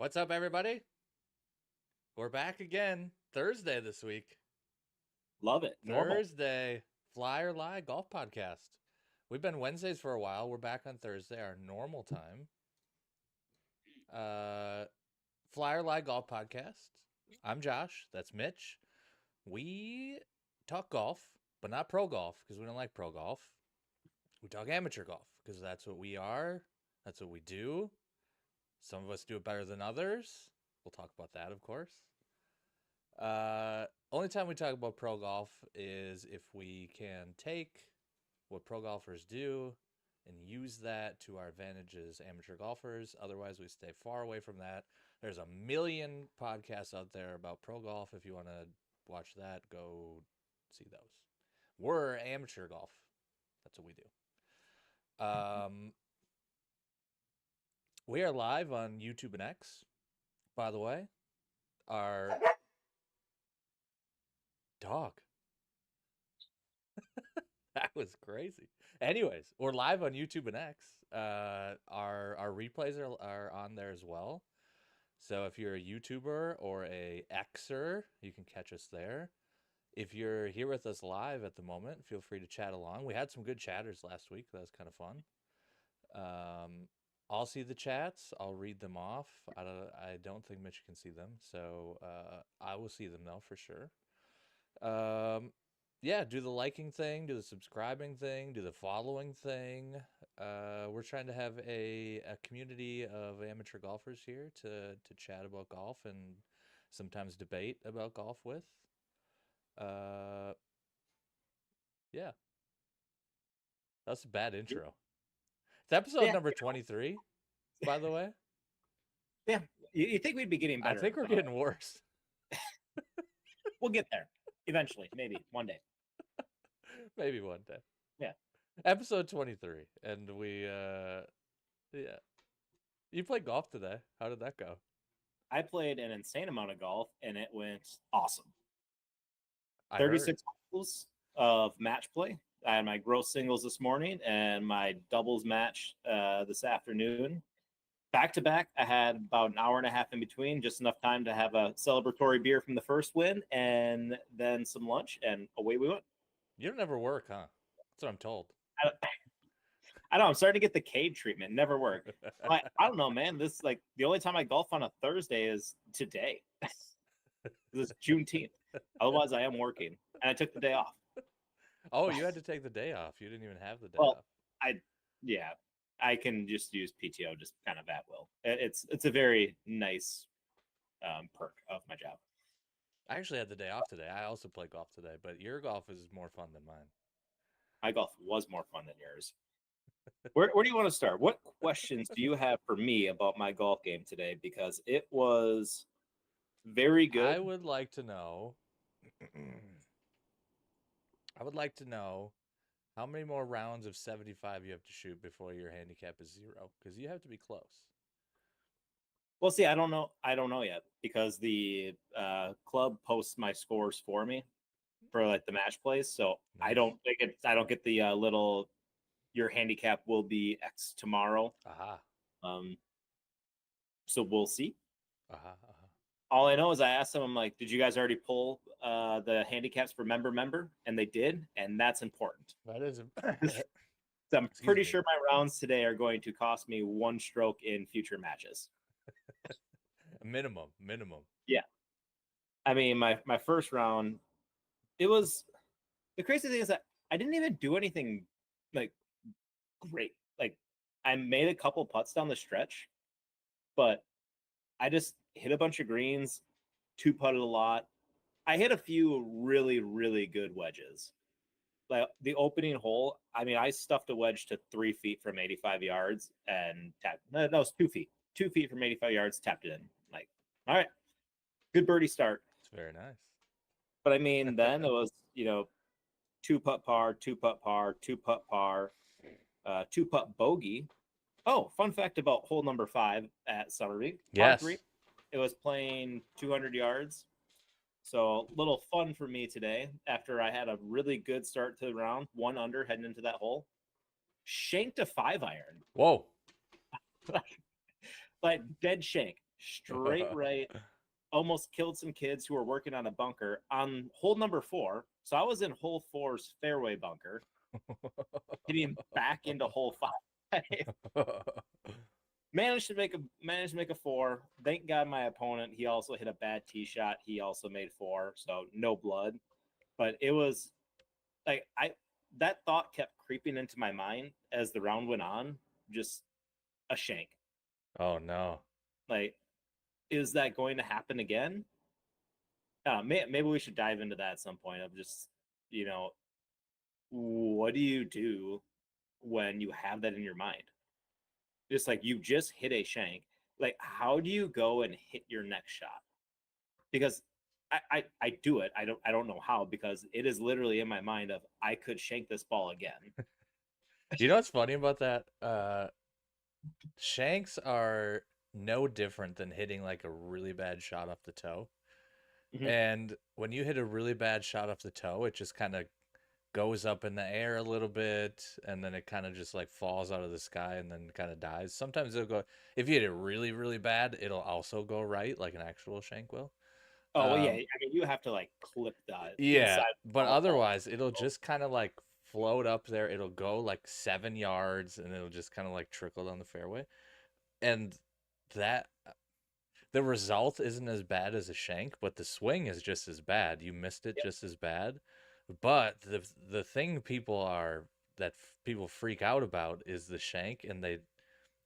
What's up, everybody? We're back again. Thursday this week. Love it. Normal. Thursday, Fly or Lie Golf Podcast. We've been Wednesdays for a while. We're back on Thursday, our normal time. Fly or Lie Golf Podcast. I'm Josh. That's Mitch. We talk golf, but not pro golf because we don't like pro golf. We talk amateur golf because that's what we are. That's what we do. Some of us do it better than others. We'll talk about that, of course. Only time we talk about pro golf is if we can take what pro golfers do and use that to our advantage as amateur golfers. Otherwise, we stay far away from that. There's a million podcasts out there about pro golf. If you want to watch that, go see those. We're amateur golf. That's what we do. We are live on YouTube and X, by the way. Our dog. That was crazy. Anyways, we're live on YouTube and X. Our replays are on there as well. So if you're a YouTuber or a Xer, you can catch us there. If you're here with us live at the moment, feel free to chat along. We had some good chatters last week. That was kind of fun. I'll see the chats. I'll read them off. I don't think Mitch can see them, so I will see them though for sure. Yeah, do the liking thing, do the subscribing thing, do the following thing. We're trying to have a community of amateur golfers here to chat about golf and sometimes debate about golf with. Yeah. That's a bad intro. It's episode number 23, by the way. Yeah, you think we'd be getting better? I think we're getting worse. We'll get there eventually, maybe one day. Maybe one day. Yeah. Episode 23, and we yeah. You played golf today. How did that go? I played an insane amount of golf, and it went awesome. 36 holes of match play. I had my gross singles this morning and my doubles match this afternoon. Back to back, I had about an hour and a half in between, just enough time to have a celebratory beer from the first win and then some lunch, and away we went. You don't ever work, huh? That's what I'm told. I know. I'm starting to get the Cade treatment. Never work. I don't know, man. This is like the only time I golf on a Thursday is today. This is Juneteenth. Otherwise, I am working, and I took the day off. Oh, you had to take the day off. You didn't even have the day off. I can just use PTO just kind of at will. It's a very nice perk of my job. I actually had the day off today. I also play golf today, but your golf is more fun than mine. My golf was more fun than yours. Where do you want to start? What questions do you have for me about my golf game today? Because it was very good. I would like to know. How many more rounds of 75 you have to shoot before your handicap is 0? Because you have to be close. Well, see, I don't know yet because the club posts my scores for me for like the match plays. So nice. I don't get the little your handicap will be X tomorrow. So we'll see. All I know is I asked them, I'm like, did you guys already pull the handicaps for member? And they did, and that's important. That is So I'm pretty sure my rounds today are going to cost me 1 stroke in future matches. Minimum. Yeah. I mean, my first round, it was the crazy thing is that I didn't even do anything like great. Like I made a couple putts down the stretch, but I just hit a bunch of greens, 2-putted a lot. I hit a few really, really good wedges. Like the opening hole, I mean, I stuffed a wedge to 3 feet from 85 yards and tapped. No, it was 2 feet. 2 feet from 85 yards, tapped it in. Like, all right, good birdie start. It's very nice. But I mean, then it was, 2-putt par, 2-putt par, 2-putt par, 2-putt bogey. Oh, fun fact about hole number 5 at Summerby. Yes. Par 3, it was playing 200 yards. So a little fun for me today after I had a really good start to the round, 1 under heading into that hole. Shanked a 5-iron. Whoa. Like dead shank. straight right, almost killed some kids who were working on a bunker on hole number 4. So I was in hole four's fairway bunker, hitting back into hole 5. Managed to make a 4. Thank God my opponent, he also hit a bad tee shot. He also made 4, so no blood. But it was like that thought kept creeping into my mind as the round went on. Just a shank. Oh no. Like, is that going to happen again? Maybe we should dive into that at some point. Of just, you know, what do you do when you have that in your mind? Just like you just hit a shank. Like, how do you go and hit your next shot? Because I do it. I don't know how, because it is literally in my mind of I could shank this ball again. You know what's funny about that? Shanks are no different than hitting like a really bad shot off the toe. Mhm. And when you hit a really bad shot off the toe, it just kind of goes up in the air a little bit and then it kind of just like falls out of the sky and then kind of dies. Sometimes it'll go, if you hit it really, really bad, it'll also go right like an actual shank will. Oh well, yeah. Um, I mean, you have to like clip the yeah, inside but of the ball. otherwise it'll just kind of like float up there. It'll go like 7 yards and it'll just kind of like trickle down the fairway. And that the result isn't as bad as a shank, but the swing is just as bad. You missed it Yep. just as bad. But the thing people freak out about is the shank, and they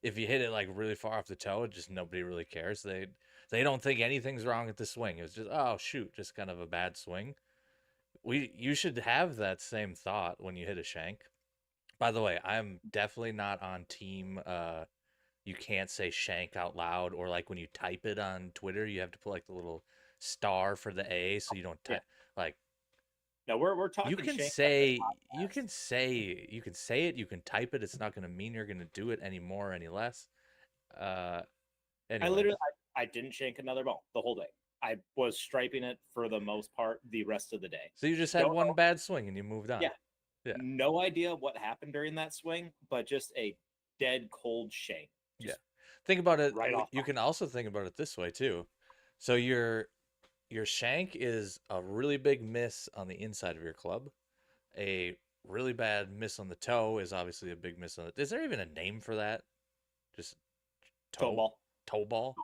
if you hit it like really far off the toe, just nobody really cares. They don't think anything's wrong with the swing. It's just oh shoot, just kind of a bad swing. You should have that same thought when you hit a shank. By the way, I'm definitely not on team you can't say shank out loud, or like when you type it on Twitter, you have to put like the little star for the A so you don't Yeah. type like No, we're you talking can shank on this say podcast. you can say it, you can type it, it's not going to mean you're going to do it any more or any less. Uh I Anyways, literally I didn't shank another ball the whole day. I was striping it for the most part the rest of the day. so you just had Don't one know. bad swing and you moved on. Yeah, Yeah. no idea what happened during that swing, but just a dead cold shank, Yeah. just Think about it, right off. you can also think about it this way too. So your shank is a really big miss on the inside of your club. A really bad miss on the toe is obviously a big miss on it. Is there even a name for that? Just Toe toe? ball. Toe ball?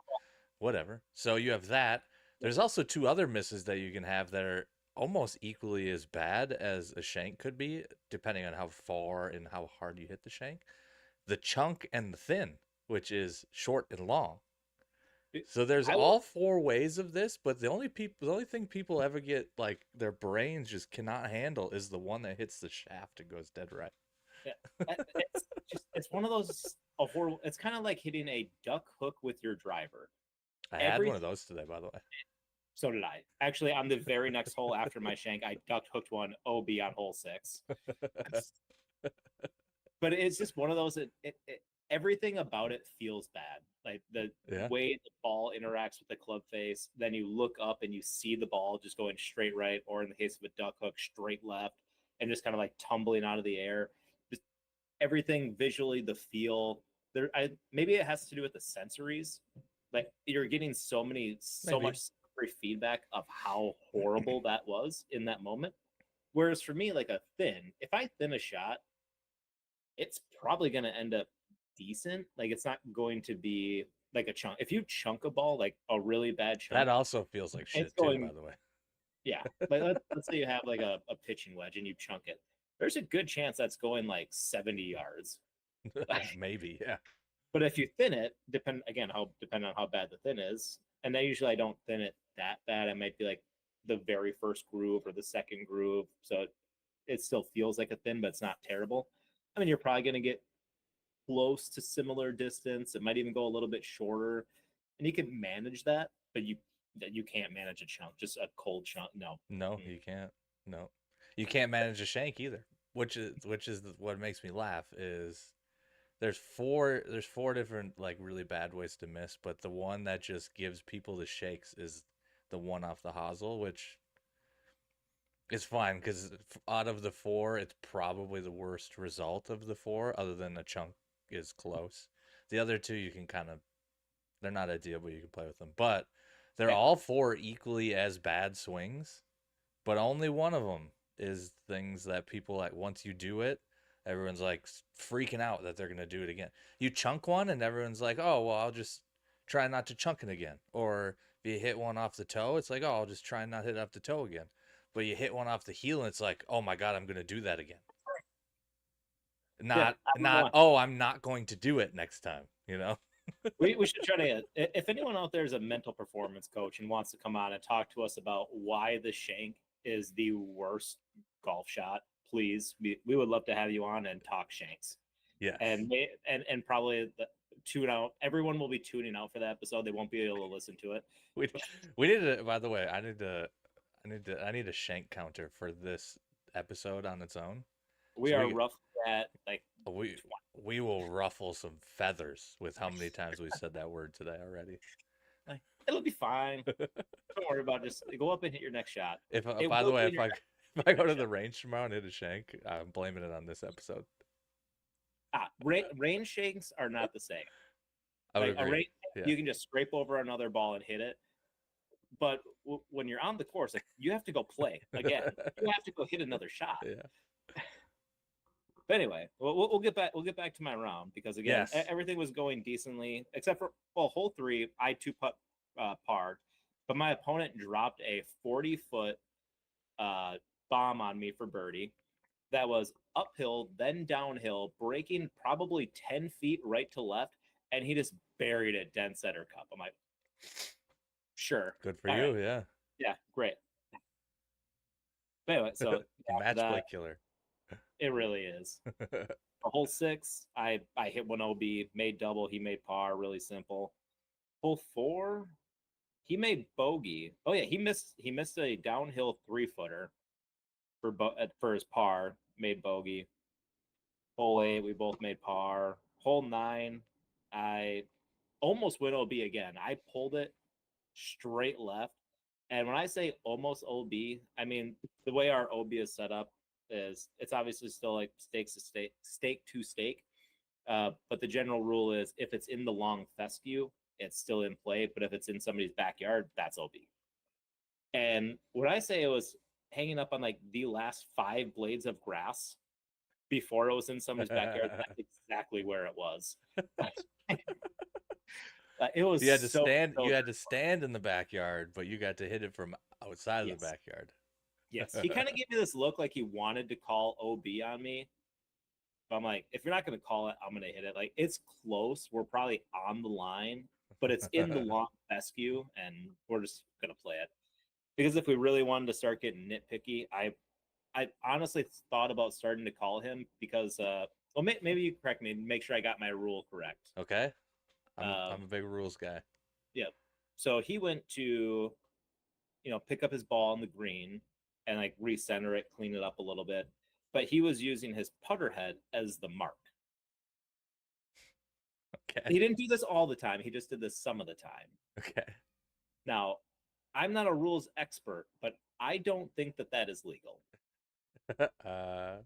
Whatever. So you have that. There's also two other misses that you can have that are almost equally as bad as a shank could be, depending on how far and how hard you hit the shank. The chunk and the thin, which is short and long. So there's I will. all four ways of this, but the only thing people ever get like their brains just cannot handle is the one that hits the shaft and goes dead right. Yeah, it's just it's one of those a horrible. It's kind of like hitting a duck hook with your driver. I had one Every of those today, by the way. So did I. Actually, on the very next hole after my shank, I duck hooked one OB on hole 6. But it's just one of those. Everything about it feels bad. Like the Yeah. way the ball interacts with the club face. Then you look up and you see the ball just going straight right, or in the case of a duck hook, straight left, and just kind of like tumbling out of the air. Just everything visually, the feel. Maybe it has to do with the sensories. Like you're getting so Maybe. much sensory feedback of how horrible that was in that moment. Whereas for me, like a thin, if I thin a shot, it's probably going to end up decent. Like it's not going to be like a chunk. If you chunk a ball, like a really bad That chunk, also feels like it's shit too, by going, the way. yeah. Like let's say you have like a pitching wedge and you chunk it. There's a good chance that's going like 70 yards. Maybe, yeah. But if you thin it, depending on how bad the thin is, and I don't thin it that bad. I might be like the very first groove or the second groove, so it still feels like a thin, but it's not terrible. I mean, you're probably going to get close to similar distance. It might even go a little bit shorter, and you can manage that. But you can't manage a chunk, just a cold chunk. No. No, you can't. No. You can't manage a shank either. Which is what makes me laugh is there's four different like really bad ways to miss, but the one that just gives people the shakes is the one off the hosel, which is fine because out of the four, it's probably the worst result of the four, other than a chunk is close. The other two you can kind of They're not ideal, but you can play with them. But they're Yeah, all four equally as bad swings, but only one of them is things that people like once you do it, everyone's like freaking out that they're going to do it again. You chunk one and everyone's like, "Oh, well, I'll just try not to chunk it again." Or if you hit one off the toe, it's like, "Oh, I'll just try not to hit off the toe again." But you hit one off the heel and it's like, "Oh my god, I'm going to do that again." yeah. Not I don't know not, why. "Oh, I'm not going to do it next time," you know? We should try to. If anyone out there is a mental performance coach and wants to come on and talk to us about why the shank is the worst golf shot, please, we would love to have you on and talk shanks. Yes. And probably tune out. Everyone will be tuning out for that episode. They won't be able to listen to it. We we need to, by the way, I need a shank counter for this episode on its own. We So are roughly at like we 20. we will ruffle some feathers with how many times we said that word today already. Like, it'll be fine. Don't worry about it. Just go up and hit your next shot. If It by the will way, be in your if I go next to shot. the range tomorrow and hit a shank, I'm blaming it on this episode. Rain shanks are not the same. I would Like a agree. rain, Yeah. you can just scrape over another ball and hit it. But when you're on the course, like you have to go play again. You have to go hit another shot. Yeah. But anyway, we'll get back. We'll get back to my round because again, Yes. everything was going decently except for hole three. I two putt par, but my opponent dropped a 40-foot uh, bomb on me for birdie. That was uphill, then downhill, breaking probably 10 feet right to left, and he just buried it dead center cup. I'm like, sure, Good for all right, you. Yeah. yeah, great. But anyway, so The after match play that, killer. it really is. A hole six, I hit one OB, made double, he made par, really simple. Hole four, he made bogey. Oh yeah, he missed a downhill 3-footer for his par, made bogey. Hole eight, we both made par. Hole nine, I almost went OB again. I pulled it straight left. And when I say almost OB, I mean the way our OB is set up is it's obviously still like stake to stake. But the general rule is if it's in the long fescue, it's still in play. But if it's in somebody's backyard, that's OB. And when I say it was hanging up on like the last 5 blades of grass before it was in somebody's backyard, that's exactly where it was. It was You had to so, stand. so You had to stand in the backyard, but you got to hit it from outside of the yes. backyard. Yes. He kind of gave me this look like he wanted to call OB on me. But I'm like, if you're not going to call it, I'm going to hit it. Like, it's close. We're probably on the line, but it's in the long fescue, and we're just going to play it. Because if we really wanted to start getting nitpicky, I honestly thought about starting to call him because, well, maybe you correct me and make sure I got my rule correct. Okay, I'm Um, a big rules guy. yeah. So he went to, pick up his ball on the green and like recenter it, clean it up a little bit. But he was using his putter head as the mark. Okay, He didn't do this all the time. He just did this some of the time. okay. Now, I'm not a rules expert, but I don't think that that is legal. uh,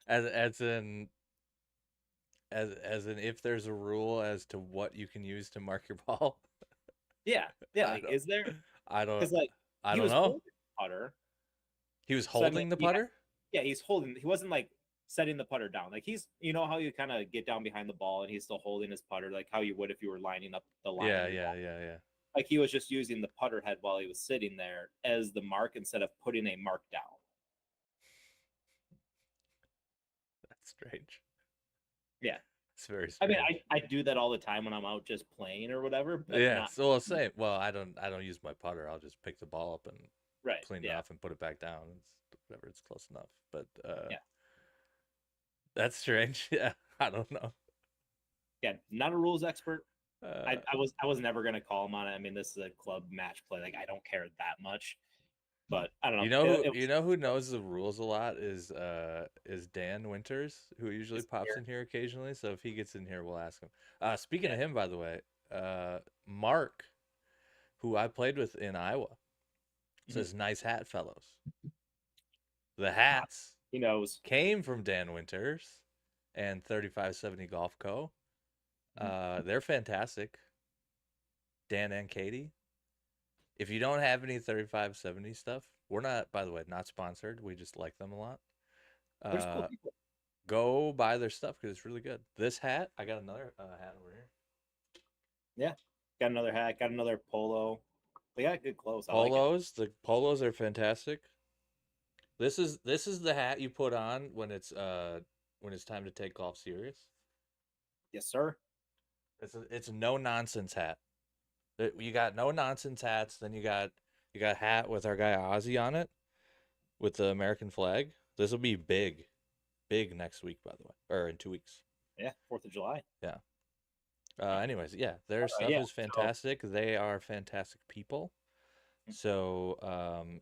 as in as in if there's a rule as to what you can use to mark your ball. Yeah, yeah. I Like, don't. is there? I don't. Because like I he don't was know. holding the putter, He was so I mean, holding the putter. yeah, he's holding. He wasn't like setting the putter down. Like he's, how you kind of get down behind the ball and he's still holding his putter, like how you would if you were lining up the line Yeah, of your yeah, ball. yeah, yeah. Like he was just using the putter head while he was sitting there as the mark instead of putting a mark down. That's strange. Yeah. It's very I mean, strange. I do that all the time when I'm out just playing or whatever, but Yeah. not So same. Well, I don't use my putter. I'll just pick the ball up and right. clean it Yeah. off and put it back down. It's whatever. It's close enough. But Yeah. that's strange. Yeah. I don't know. Again, not a rules expert. Uh, I was never gonna call him on it. I mean, this is a club match play. Like I don't care that much. But I don't know. It you was know who knows the rules a lot is Dan Winters, who usually it's pops here. in here occasionally. So if he gets in here, we'll ask him. Speaking Yeah. of him, by the way, Mark, who I played with in Iowa, Mhm. says nice hat, fellows. The hats He knows. came from Dan Winters and 3570 Golf Co. Mhm. They're fantastic. Dan and Katie. If you don't have any 3570 stuff, we're not, by the way, not sponsored. We just like them a lot. They're just cool Uh, people. go buy their stuff because it's really good. This hat, I got another hat over here. Yeah. Got another hat, got another polo. They got good clothes. I like it. Polos, the polos are fantastic. This is the hat you put on when it's time to take golf serious. Yes, sir. It's a no nonsense hat. You got no nonsense hats. Then you got a hat with our guy Ozzy on it with the American flag. This will be big next week, by the way, or in 2 weeks. Yeah, 4th of July. Yeah. Anyways, yeah, their stuff Yeah. is fantastic. They are fantastic people. So,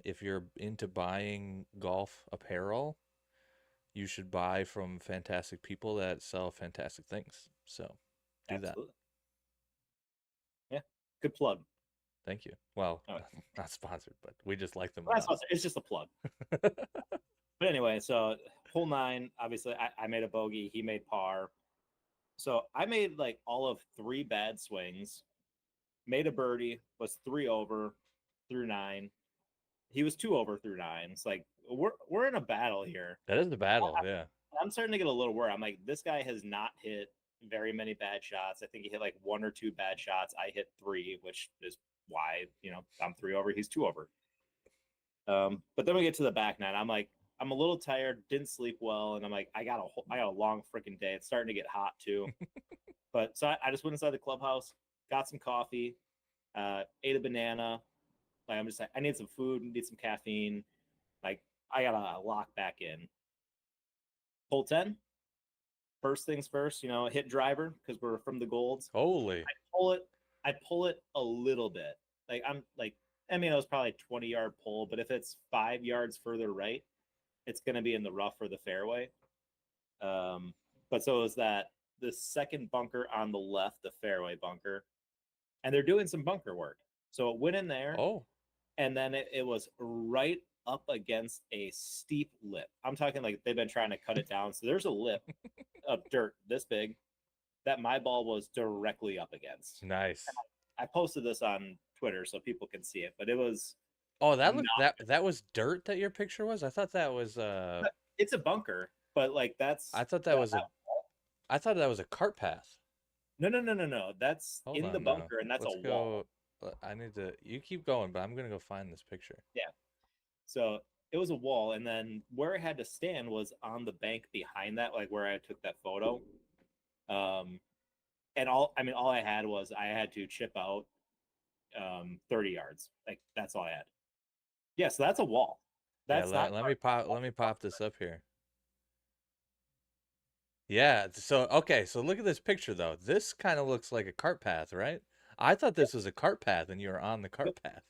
if you're into buying golf apparel, you should buy from fantastic people that sell fantastic things. So, do that. Absolutely. Yeah. Good plug. Thank you. Well, Oh, not sponsored, but we just like them a that's lot. it's just a plug. But anyway, so hole 9, obviously I made a bogey. He made par. So I made like all of 3 bad swings, made a birdie, was 3 over through 9. He was 2 over through 9. It's like we're in a battle here. That is the battle, yeah. I'm starting to get a little worried. I'm like, this guy has not hit very many bad shots. I think he hit like 1 or 2 bad shots. I hit 3, which is why, I'm 3 over, he's 2 over. But then we get to the back 9. I'm like, I'm a little tired, didn't sleep well, and I'm like, I got a long freaking day. It's starting to get hot too. But so I just went inside the clubhouse, got some coffee, ate a banana. Like I'm just like, I need some food, need some caffeine. Like I gotta lock back in. Hole 10. First things first, hit driver because we're from the golds. Holy. I pull it a little bit. I mean, it was probably a 20-yard pull, but if it's 5 yards further right, it's going to be in the rough or the fairway. But so it was that the second bunker on the left, the fairway bunker, and they're doing some bunker work. So it went in there, Oh, and then it was right up against a steep lip. I'm talking like they've been trying to cut it down. So there's a lip of dirt this big that my ball was directly up against. nice. I posted this on Twitter so people can see it, but it was Oh, that not. looked that was dirt that your picture was? I thought that was It's a bunker, but like I thought that was a I thought that was a cart path. no. That's Hold in the on now. bunker, and that's a Let's wall. go. I need to. You keep going, but I'm gonna go find this picture. Yeah. So it was a wall, and then where I had to stand was on the bank behind that, like where I took that photo. And all I had was I had to chip out 30 yards. Like that's all I had. Yeah, so that's a wall. Yeah, That's not let me pop this up here. Yeah, so okay, so look at this picture though. This kind of looks like a cart path, right? I thought this was a cart path and you were on the cart nope, path.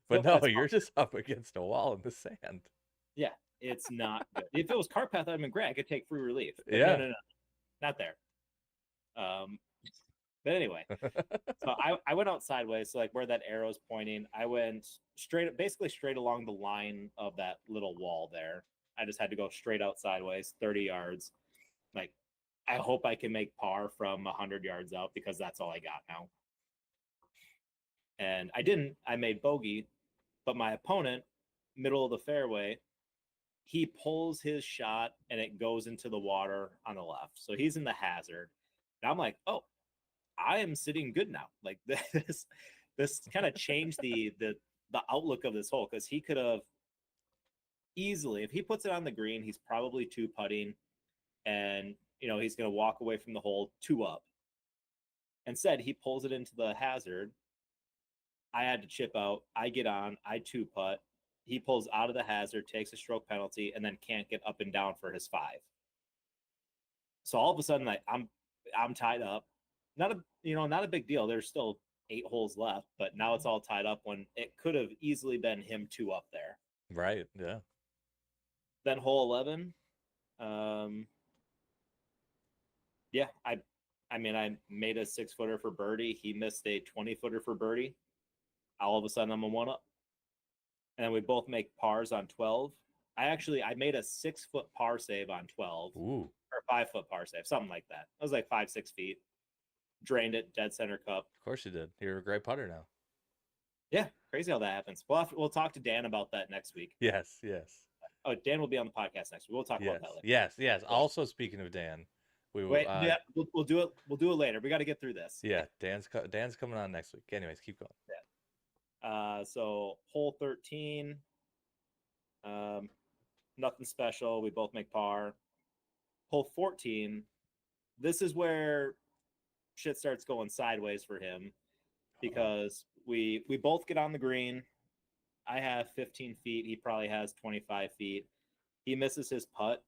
But nope, no, that's you're just up against a wall in the sand. yeah, it's not good. If it was cart path, I'd been great. I could take free relief. But Yeah. no, not there. But anyway, so I went out sideways, so like where that arrow's pointing, I went basically straight along the line of that little wall there. I just had to go straight out sideways, 30 yards. Like, I hope I can make par from 100 yards out because that's all I got now. And I didn't. I made bogey, but my opponent, middle of the fairway, he pulls his shot and it goes into the water on the left. So he's in the hazard. And I'm like, oh, I am sitting good now. Like this kind of changed the outlook of this hole because he could have easily, if he puts it on the green, he's probably 2-putting, and he's going to walk away from the hole 2 up. Instead, he pulls it into the hazard. I had to chip out. I get on. I 2-putt. He pulls out of the hazard, takes a stroke penalty, and then can't get up and down for his 5. So all of a sudden, I'm tied up. Not a big deal. There's still 8 holes left, but now it's all tied up when it could have easily been him 2 up there. Right. Yeah. Then hole 11. Yeah, I mean, I made a 6-footer for birdie. He missed a 20-footer for birdie. All of a sudden, I'm a 1 up. And then we both make pars on 12. I made a 6-foot par save on 12. Ooh. Or 5-foot par save, something like that. It was like 5-6 feet. drained it, dead center cup. Of course you did. You're a great putter now. Yeah, crazy how that happens. We'll talk to Dan about that next week. Yes, yes, Oh, Dan will be on the podcast next week. We'll talk about yes, that later. yes, yes. Yeah. Also, speaking of Dan, we will. Wait, yeah, we'll do it. We'll do it later. We got to get through this. Yeah, Dan's coming on next week. Anyways, keep going. Yeah. So hole 13, um, nothing special. We both make par. Hole 14, this is where shit starts going sideways for him because we both get on the green. I have 15 feet. He probably has 25 feet. He misses his putt.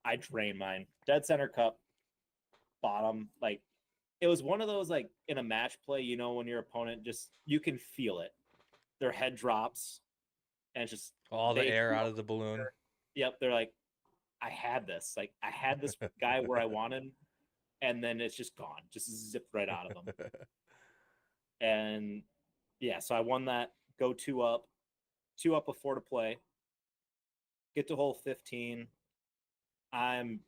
I drain mine. Dead center cup, bottom. Like it was one of those like in a match play, you know, when your opponent just you can feel it. Their head drops and it's just All the air out of the balloon. Yep, they're like, I had this. Like I had this guy where I wanted, and then it's just gone. Just zipped right out of him. And yeah, so I won that. Go two up with 4 to play. Get to hole 15. I'm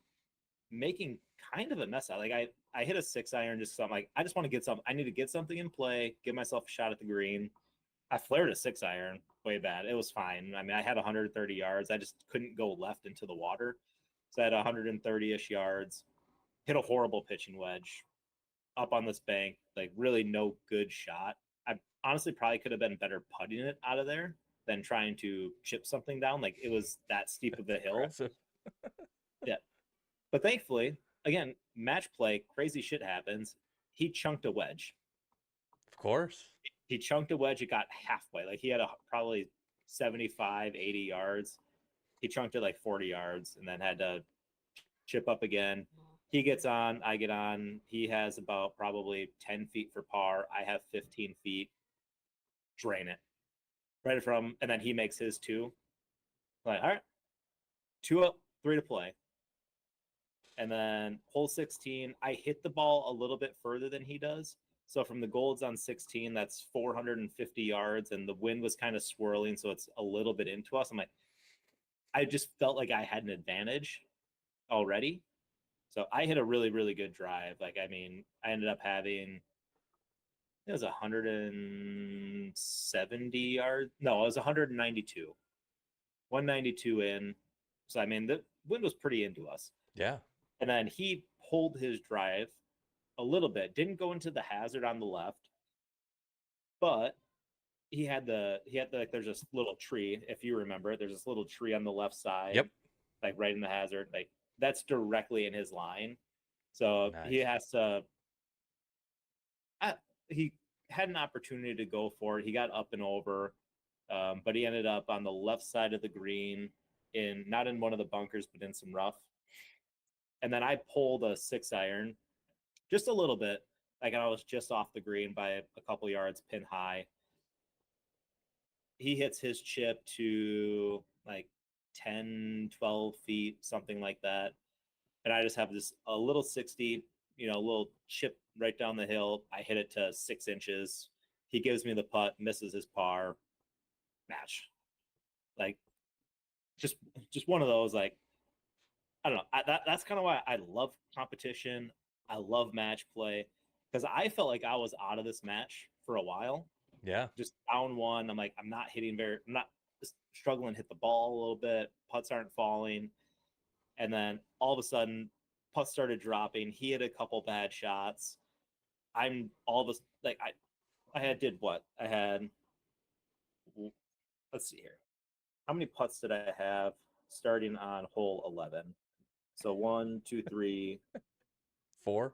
making kind of a mess out. Like I hit a 6-iron just so I'm like, I just want to get something. I need to get something in play, give myself a shot at the green. I flared a 6-iron way bad. It was fine. I mean, I had 130 yards. I just couldn't go left into the water. So I had 130-ish yards. Hit a horrible pitching wedge up on this bank. Like really no good shot. I honestly probably could have been better putting it out of there than trying to chip something down. Like it was that steep of a hill. Yeah. But thankfully, again, match play, crazy shit happens. He chunked a wedge. Of course. He chunked a wedge. It got halfway. Like he had probably 75, 80 yards. He chunked it like 40 yards and then had to chip up again. He gets on. I get on. He has about probably 10 feet for par. I have 15 feet. Drain it. Right from, and then he makes his 2. Like, all right, 2 up, 3 to play. And then hole 16, I hit the ball a little bit further than he does. So from the golds on 16, that's 450 yards, and the wind was kind of swirling, so it's a little bit into us. I'm like, I just felt like I had an advantage already. So I hit a really, really good drive. Like, I mean, I ended up having, it was 170 yards. No, it was 192. 192 in. So, I mean, the wind was pretty into us. Yeah. And then he pulled his drive a little bit, didn't go into the hazard on the left, but he had like there's this little tree, if you remember, there's this little tree on the left side, Yep. like right in the hazard, like that's directly in his line. So Nice. he has to he had an opportunity to go for it. He got up and over, but he ended up on the left side of the green, in not in one of the bunkers, but in some rough. And then I pulled a 6-iron just a little bit. Like I was just off the green by a couple yards, pin high. He hits his chip to like 10, 12 feet, something like that. And I just have this a little 60, a little chip right down the hill. I hit it to 6 inches. He gives me the putt, misses his par, match. Like just one of those, like, I don't know. That's kind of why I love competition. I love match play because I felt like I was out of this match for a while. Yeah. Just down one. I'm like, I'm not just struggling to hit the ball a little bit. Putts aren't falling. And then all of a sudden, putts started dropping. He had a couple bad shots. I'm all this, like, did what? I had, let's see here. How many putts did I have starting on hole 11? So 1, 2, 3, 4,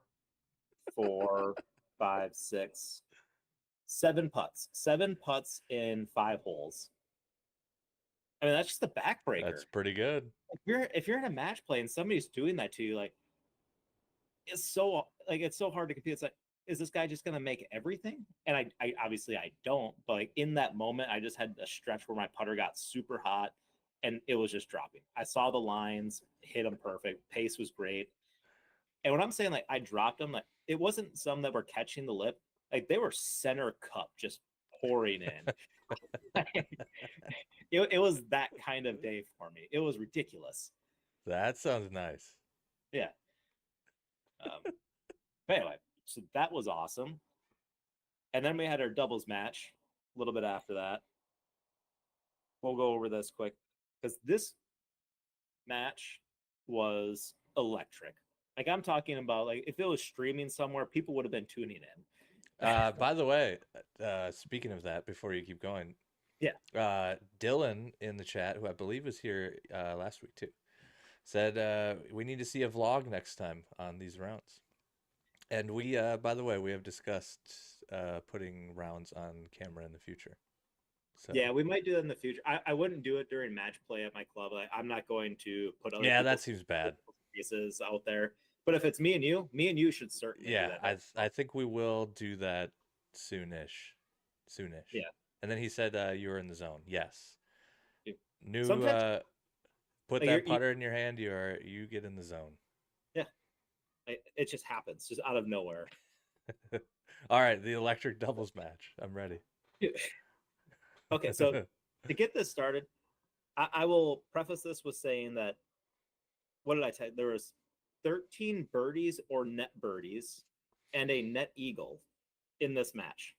4, 5, 6, 7 putts. 7 putts in 5 holes. I mean, that's just a backbreaker. That's pretty good. If you're in a match play and somebody's doing that to you, like it's so hard to compete. It's like, is this guy just gonna make everything? And I obviously I don't, but like in that moment, I just had a stretch where my putter got super hot and it was just dropping. I saw the lines, hit them perfect, pace was great. And when I'm saying like I dropped them, like it wasn't some that were catching the lip, like they were center cup just pouring in. It was that kind of day for me. It was ridiculous. That sounds nice. Yeah. But anyway, So that was awesome. And then we had our doubles match a little bit after that. We'll go over this quick because this match was electric. Like I'm talking about, like if it was streaming somewhere, people would have been tuning in. By the way, speaking of that, before you keep going, Yeah. Dylan in the chat, who I believe was here last week too, said we need to see a vlog next time on these rounds. And we, by the way, we have discussed putting rounds on camera in the future. So Yeah, we might do that in the future. I wouldn't do it during match play at my club. I'm not going to put other yeah, that people's seems bad. faces out there. But if it's me and you should certainly do Yeah, that. I think we will do that soonish, soonish. Yeah. And then he said you were in the zone. Yes. New Sometimes put like, that putter in your hand. You get in the zone. yeah, it just happens, just out of nowhere. All right, the electric doubles match. I'm ready. Okay, so to get this started, I will preface this with saying that what did I tell you? There was 13 birdies or net birdies and a net eagle in this match.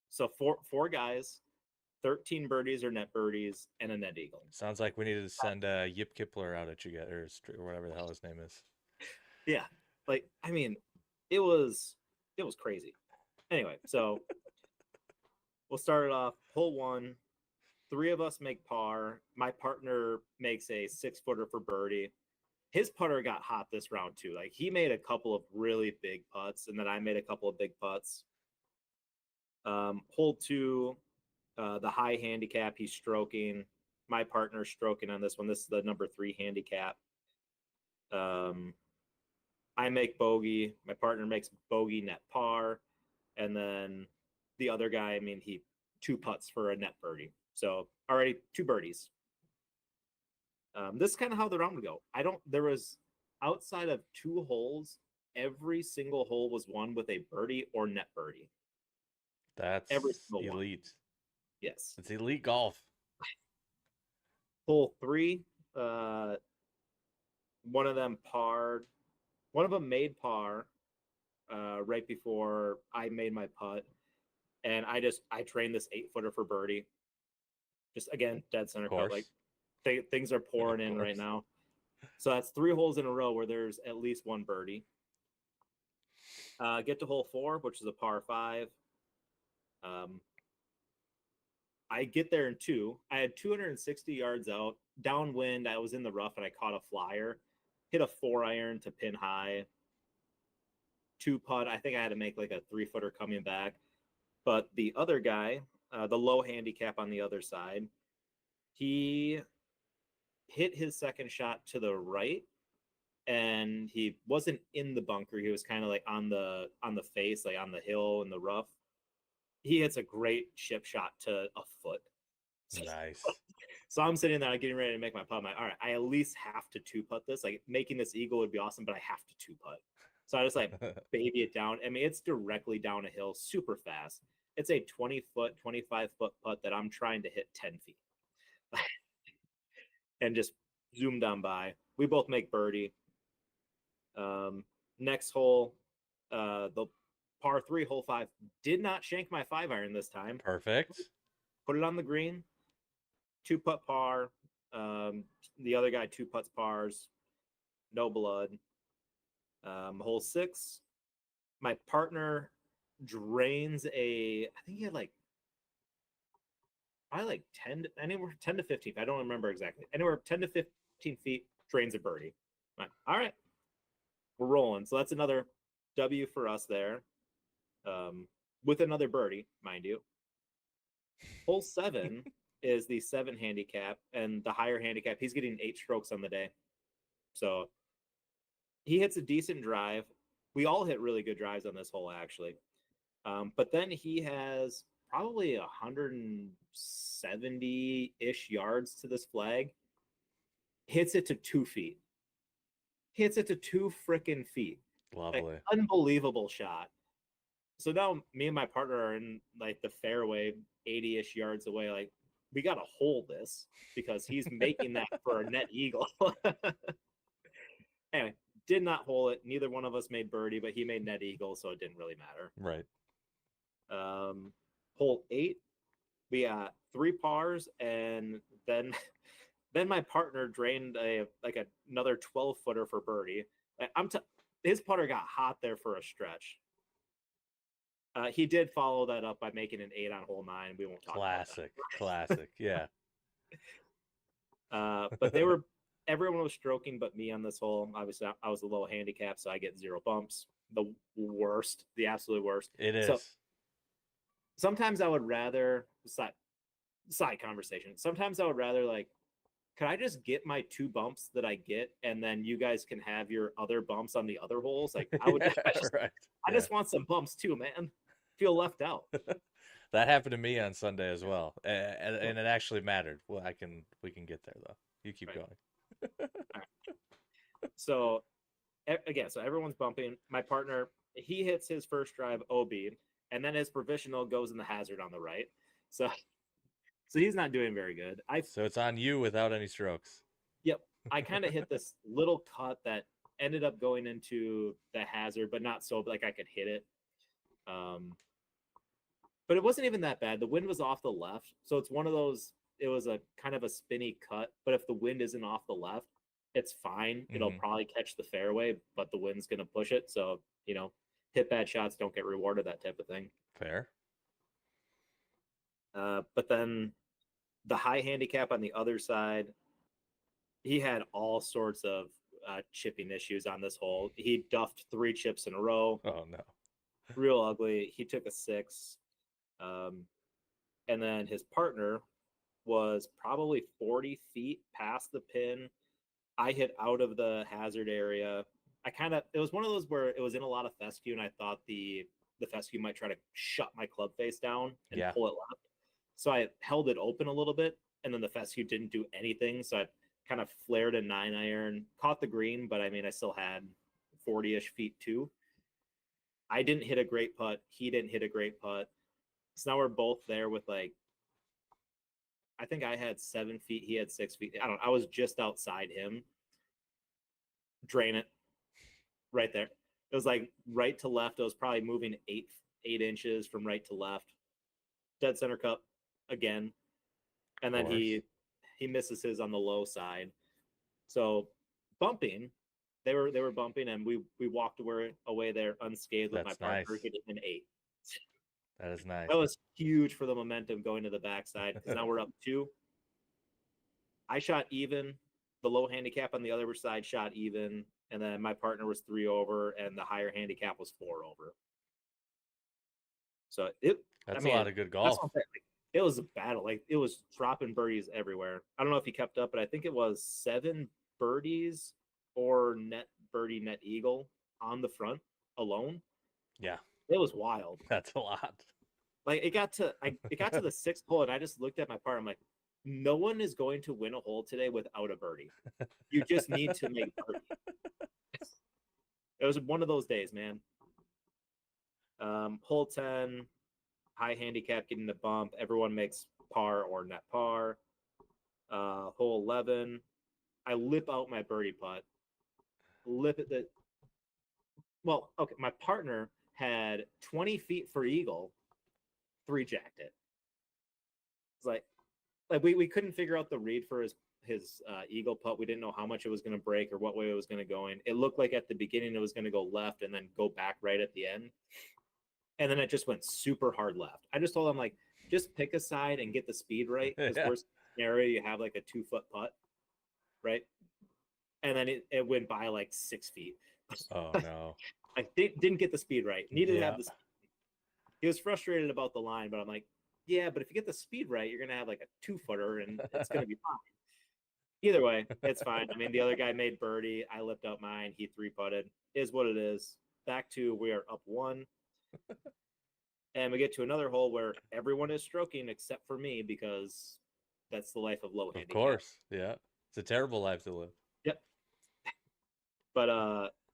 So four guys, 13 birdies or net birdies, and a net eagle. Sounds like we needed to send Yip Kipler out at you guys, or whatever the hell his name is. Yeah, like I mean, it was crazy. Anyway, so we'll start it off. Hole one. Three of us make par. My partner makes a 6-footer for birdie. His putter got hot this round too. Like he made a couple of really big putts, and then I made a couple of big putts. Hole two, the high handicap, he's stroking. My partner's stroking on this one. This is the number 3 handicap. I make bogey. My partner makes bogey net par, and then the other guy, I mean, he 2 putts for a net birdie. So already 2 birdies. This is kind of how the round would go. There was outside of 2 holes, every single hole was won with a birdie or net birdie. That's Every single elite. One. Yes. It's elite golf. Hole 3, one of them parred. One of them made par right before I made my putt. And I trained this 8-footer for birdie. Just again, dead center cut. Like things are pouring in right now. So that's 3 holes in a row where there's at least 1 birdie. Get to hole 4, which is a par 5. I get there in 2. I had 260 yards out. Downwind, I was in the rough and I caught a flyer. Hit a 4-iron to pin high. 2 putt. I think I had to make like a 3-footer coming back. But the other guy, the low handicap on the other side, he hit his second shot to the right, and he wasn't in the bunker. He was kind of like on the face, like on the hill in the rough. He hits a great chip shot to a foot. Nice. So I'm sitting there getting ready to make my putt. I'm like, all right, I at least have to 2-putt this. Like making this eagle would be awesome, but I have to 2-putt. So I just like baby it down. I mean, it's directly down a hill, super fast. It's a 20-foot, 25-foot putt that I'm trying to hit 10 feet. And just zoomed on by. We both make birdie. Next hole, the par 3, hole 5, did not shank my 5-iron this time. Perfect. Put it on the green. 2-putt par. The other guy 2 putts pars. No blood. Hole 6, my partner drains I think he had probably like 10 to 15. I don't remember exactly. Anywhere 10 to 15 feet, drains a birdie. All right. We're rolling. So that's another W for us there. With another birdie, mind you. Hole 7 is the 7 handicap, and the higher handicap, he's getting 8 strokes on the day. So he hits a decent drive. We all hit really good drives on this hole, actually. But then he has probably 170-ish yards to this flag. Hits it to 2 feet. Hits it to 2 freaking feet. Lovely. Like, unbelievable shot. So now me and my partner are in like the fairway, 80-ish yards away. Like, we got to hold this because he's making that for a net eagle. Anyway, Did not hole it. Neither one of us made birdie, but he made net eagle, so it didn't really matter. Right. Hole 8, we got 3 pars, and then then my partner drained another 12-footer for birdie. His putter got hot there for a stretch. He did follow that up by making an 8 on hole 9. We won't talk about that. Classic. Yeah. But everyone was stroking but me on this hole. Obviously, I was a low handicap, so I get 0 bumps. The absolute worst. It is. So sometimes I would rather side conversation. Sometimes I would rather could I just get my 2 bumps that I get, and then you guys can have your other bumps on the other holes? Like I would, I just want some bumps too, man. Feel left out. That happened to me on Sunday as well, and it actually mattered. Well, we can get there though. You keep going. Right. So again, so everyone's bumping. My partner, he hits his first drive OB, and then his provisional goes in the hazard on the right. So he's not doing very good. So it's on you without any strokes. Yep. I kind of hit this little cut that ended up going into the hazard, but not so like I could hit it. But it wasn't even that bad. The wind was off the left. So it's one of those, it was a kind of a spinny cut, but if the wind isn't off the left, it's fine. It'll probably catch the fairway, but the wind's going to push it. So, hit bad shots, don't get rewarded, that type of thing. Fair. But then the high handicap on the other side, he had all sorts of chipping issues on this hole. He duffed 3 chips in a row. Oh, no. Real ugly. He took a 6. And then his partner was probably 40 feet past the pin. I hit out of the hazard area. It was one of those where it was in a lot of fescue, and I thought the fescue might try to shut my club face down and pull it left. So I held it open a little bit, and then the fescue didn't do anything. So I kind of flared a 9-iron, caught the green, but I mean, I still had 40-ish feet too. I didn't hit a great putt. He didn't hit a great putt. So now we're both there with I think I had 7 feet. He had 6 feet. I was just outside him. Drain it. Right there. It was right to left. I was probably moving 8 inches from right to left. Dead center cup again. And then he misses his on the low side. So bumping, they were bumping, and we walked away there unscathed with my partner hitting an 8. That is nice. That was huge for the momentum going to the backside, because now we're up 2. I shot even. The low handicap on the other side shot even, and then my partner was 3 over, and the higher handicap was 4 over. So that's a lot of good golf. It was a battle. It was dropping birdies everywhere. I don't know if he kept up, but I think it was 7 birdies or net eagle on the front alone. Yeah. It was wild. That's a lot. It got to the 6th hole, and I just looked at my partner. I'm like, no one is going to win a hole today without a birdie. You just need to make birdie. It was one of those days, man. Hole 10, high handicap, getting the bump. Everyone makes par or net par. Hole 11, I lip out my birdie putt. My partner had 20 feet for eagle, 3-jacked it. It's like we couldn't figure out the read for his eagle putt. We didn't know how much it was going to break or what way it was going to go in. It looked like at the beginning it was going to go left and then go back right at the end. And then it just went super hard left. I just told him, just pick a side and get the speed right. Because worst scenario, you have a 2-foot putt, right? And then it went by 6 feet. Oh, no. I didn't get the speed right. Needed to have the speed. He was frustrated about the line, but I'm like, yeah, but if you get the speed right, you're going to have a 2-footer, and it's going to be fine. Either way, it's fine. I mean, the other guy made birdie. I lipped out mine. He 3-putted. Is what it is. Back to, we are up 1. And we get to another hole where everyone is stroking except for me, because that's the life of low handicap. Of course, yeah. It's a terrible life to live. Yep. But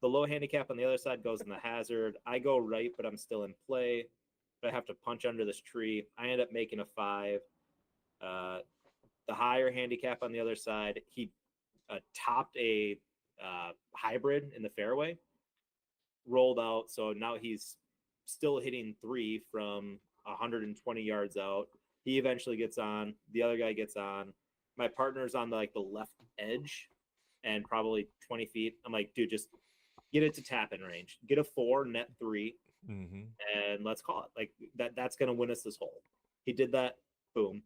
the low handicap on the other side goes in the hazard. I go right, but I'm still in play. But I have to punch under this tree. I end up making a 5. The higher handicap on the other side, he topped a hybrid in the fairway, rolled out. So now he's still hitting three from 120 yards out. He eventually gets on. The other guy gets on. My partner's on like the left edge and probably 20 feet. I'm like, dude, just get it to tap in range. Get a four, net three, Mm-hmm. and let's call it. Like that's gonna win us this hole. He did that. Boom.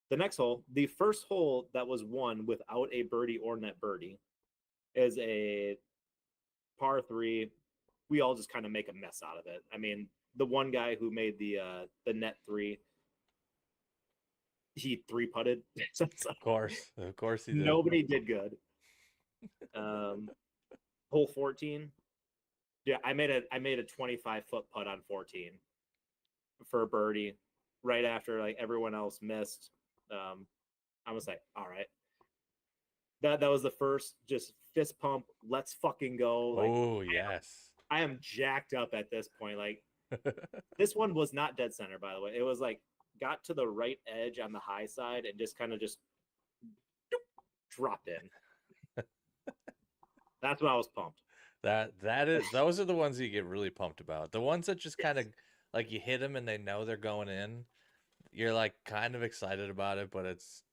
The next hole, the first hole that was won without a birdie or net birdie, is a par three. We all just kind of make a mess out of it. I mean, the one guy who made the net three, he three putted. So Of course he did. nobody did good. Hole 14. Yeah, I made a 25-foot putt on 14 for a birdie right after like everyone else missed. I was like, all right. That was the first just fist pump. Let's fucking go. Like Oh, yes. I am jacked up at this point. Like this one was not dead center, by the way. It was like got to the right edge on the high side and just kind of just dropped in. That's when I was pumped. Those are the ones you get really pumped about. The ones that just kind of Yes. like you hit them and they know they're going in. You're like kind of excited about it, but it's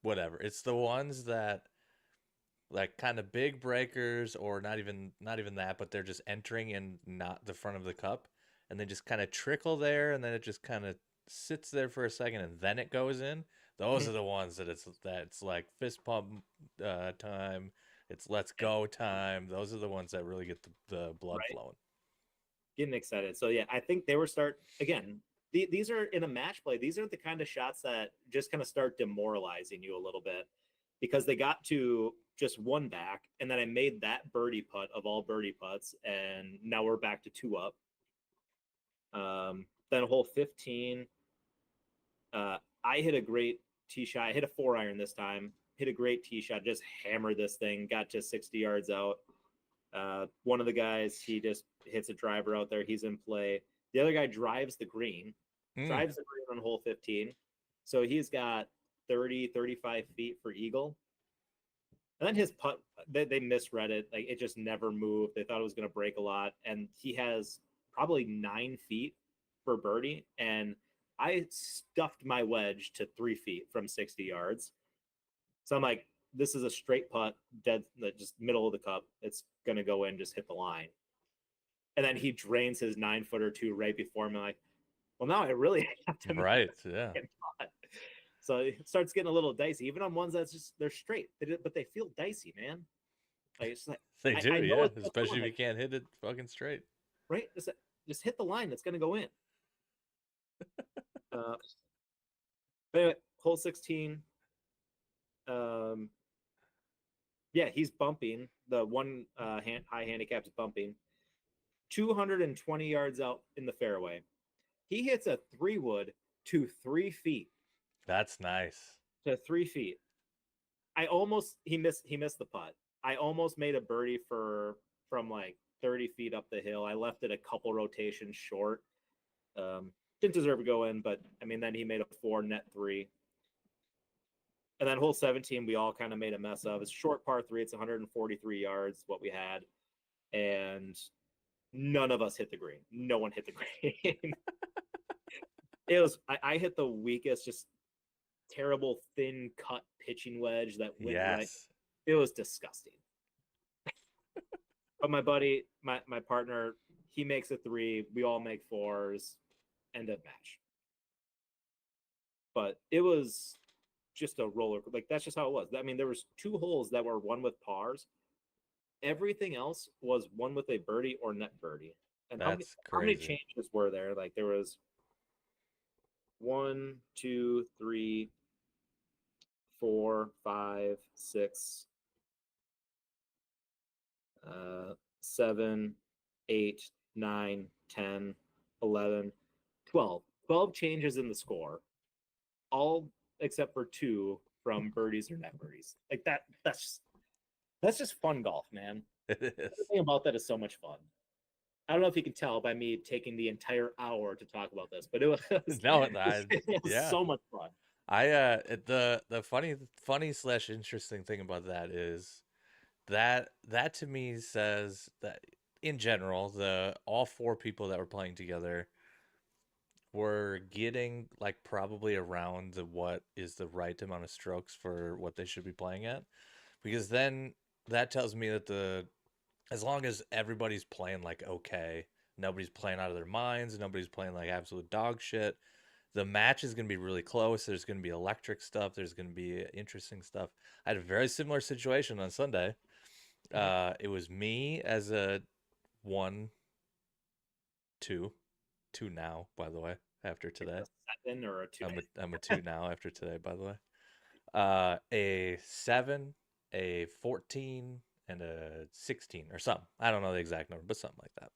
whatever. It's the ones that like kind of big breakers or not even that, but they're just entering in not the front of the cup and they just kind of trickle there and then it just kind of sits there for a second and then it goes in. Those are the ones that's like fist pump time. It's let's Yeah, go time. Those are the ones that really get the blood right. flowing. Getting excited. So yeah, I think they were start again. These are in a match play. These are the kind of shots that just kind of start demoralizing you a little bit because they got to just one back, and then I made that birdie putt of all birdie putts, and now we're back to two up. Then hole 15, I hit a great tee shot. I hit a 4-iron this time. Hit a great tee shot. Just hammered this thing. Got to 60 yards out. One of the guys, he just hits a driver out there. He's in play. The other guy drives the green Mm, on hole 15. So he's got 30, 35 feet for eagle. And then his putt, they misread it. Like it just never moved. They thought it was going to break a lot. And he has probably 9 feet for birdie. And I stuffed my wedge to 3 feet from 60 yards. So I'm like, this is a straight putt, dead, just middle of the cup. It's going to go in, just hit the line. And then he drains his 9 footer two right before me. Like, well, now I really have to make right. a Yeah. putt. So it starts getting a little dicey, even on ones that's just they're straight, but they feel dicey, man. Like it's like They do, I know yeah. it's Especially going, if you like can't hit it fucking straight. right, just hit the line that's going to go in. Uh, but anyway, hole 16. Um, yeah, he's bumping the one high handicap's bumping 220 yards out in the fairway. He hits a 3-wood to 3 feet. That's nice. To 3 feet. I almost he missed the putt. I almost made a birdie from like 30 feet up the hill. I left it a couple rotations short. Didn't deserve to go in, but I mean then he made a four net three. And then hole 17 we all kind of made a mess of. It's short par three. It's 143 yards what we had, and none of us hit the green. No one hit the green. It was I hit the weakest, just terrible thin cut pitching wedge that went right. Yes. It was disgusting. But my buddy, my partner, he makes a three. We all make fours. End of match. But it was just a roller. Like that's just how it was. I mean, there was two holes that were one with pars. Everything else was one with a birdie or net birdie. And That's how many crazy. changes were there? Like there was one, two, three, four, five, six, 7, 8, 9, 10, 11, 12. 12 changes in the score, all except for two from birdies or net birdies. Like that's just fun golf, man. It is. Everything about that is so much fun. I don't know if you can tell by me taking the entire hour to talk about this, but it was, No, it was yeah. so much fun. The funny slash interesting thing about that is that to me says that in general, the all four people that were playing together were getting like probably around what is the right amount of strokes for what they should be playing at. Because then that tells me that the as long as everybody's playing like okay, nobody's playing out of their minds, nobody's playing like absolute dog shit, the match is going to be really close. There's going to be electric stuff. There's going to be interesting stuff. I had a very similar situation on Sunday. Mhm. It was me as a one, two, two now, by the way, after Like today. a 7 or a 2. I'm a two now after today, by the way. A 7, a 14, and a 16 or something. I don't know the exact number, but something like that.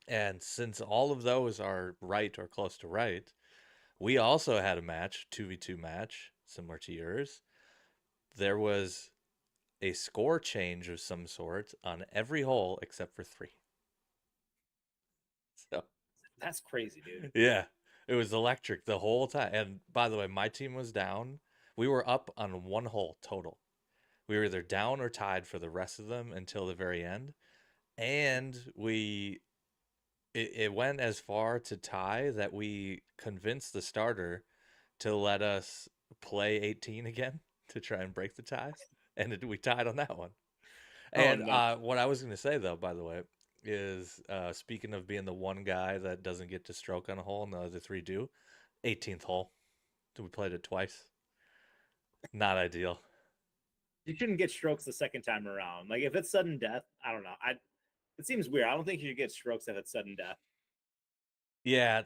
And since all of those are right or close to right, we also had a match, 2v2 match, similar to yours. There was a score change of some sort on every hole except for three. So, That's crazy, dude. yeah, it was electric the whole time. And by the way, my team was down. We were up on one hole total. We were either down or tied for the rest of them until the very end. And it went as far to tie that we convinced the starter to let us play 18 again to try and break the tie. And we tied on that one. Oh And no. what I was going to say, though, by the way, is speaking of being the one guy that doesn't get to stroke on a hole and the other three do, 18th hole. We played it twice. Not ideal. You shouldn't get strokes the second time around. Like if it's sudden death, I don't know. It seems weird. I don't think you should get strokes if it's sudden death. Yeah,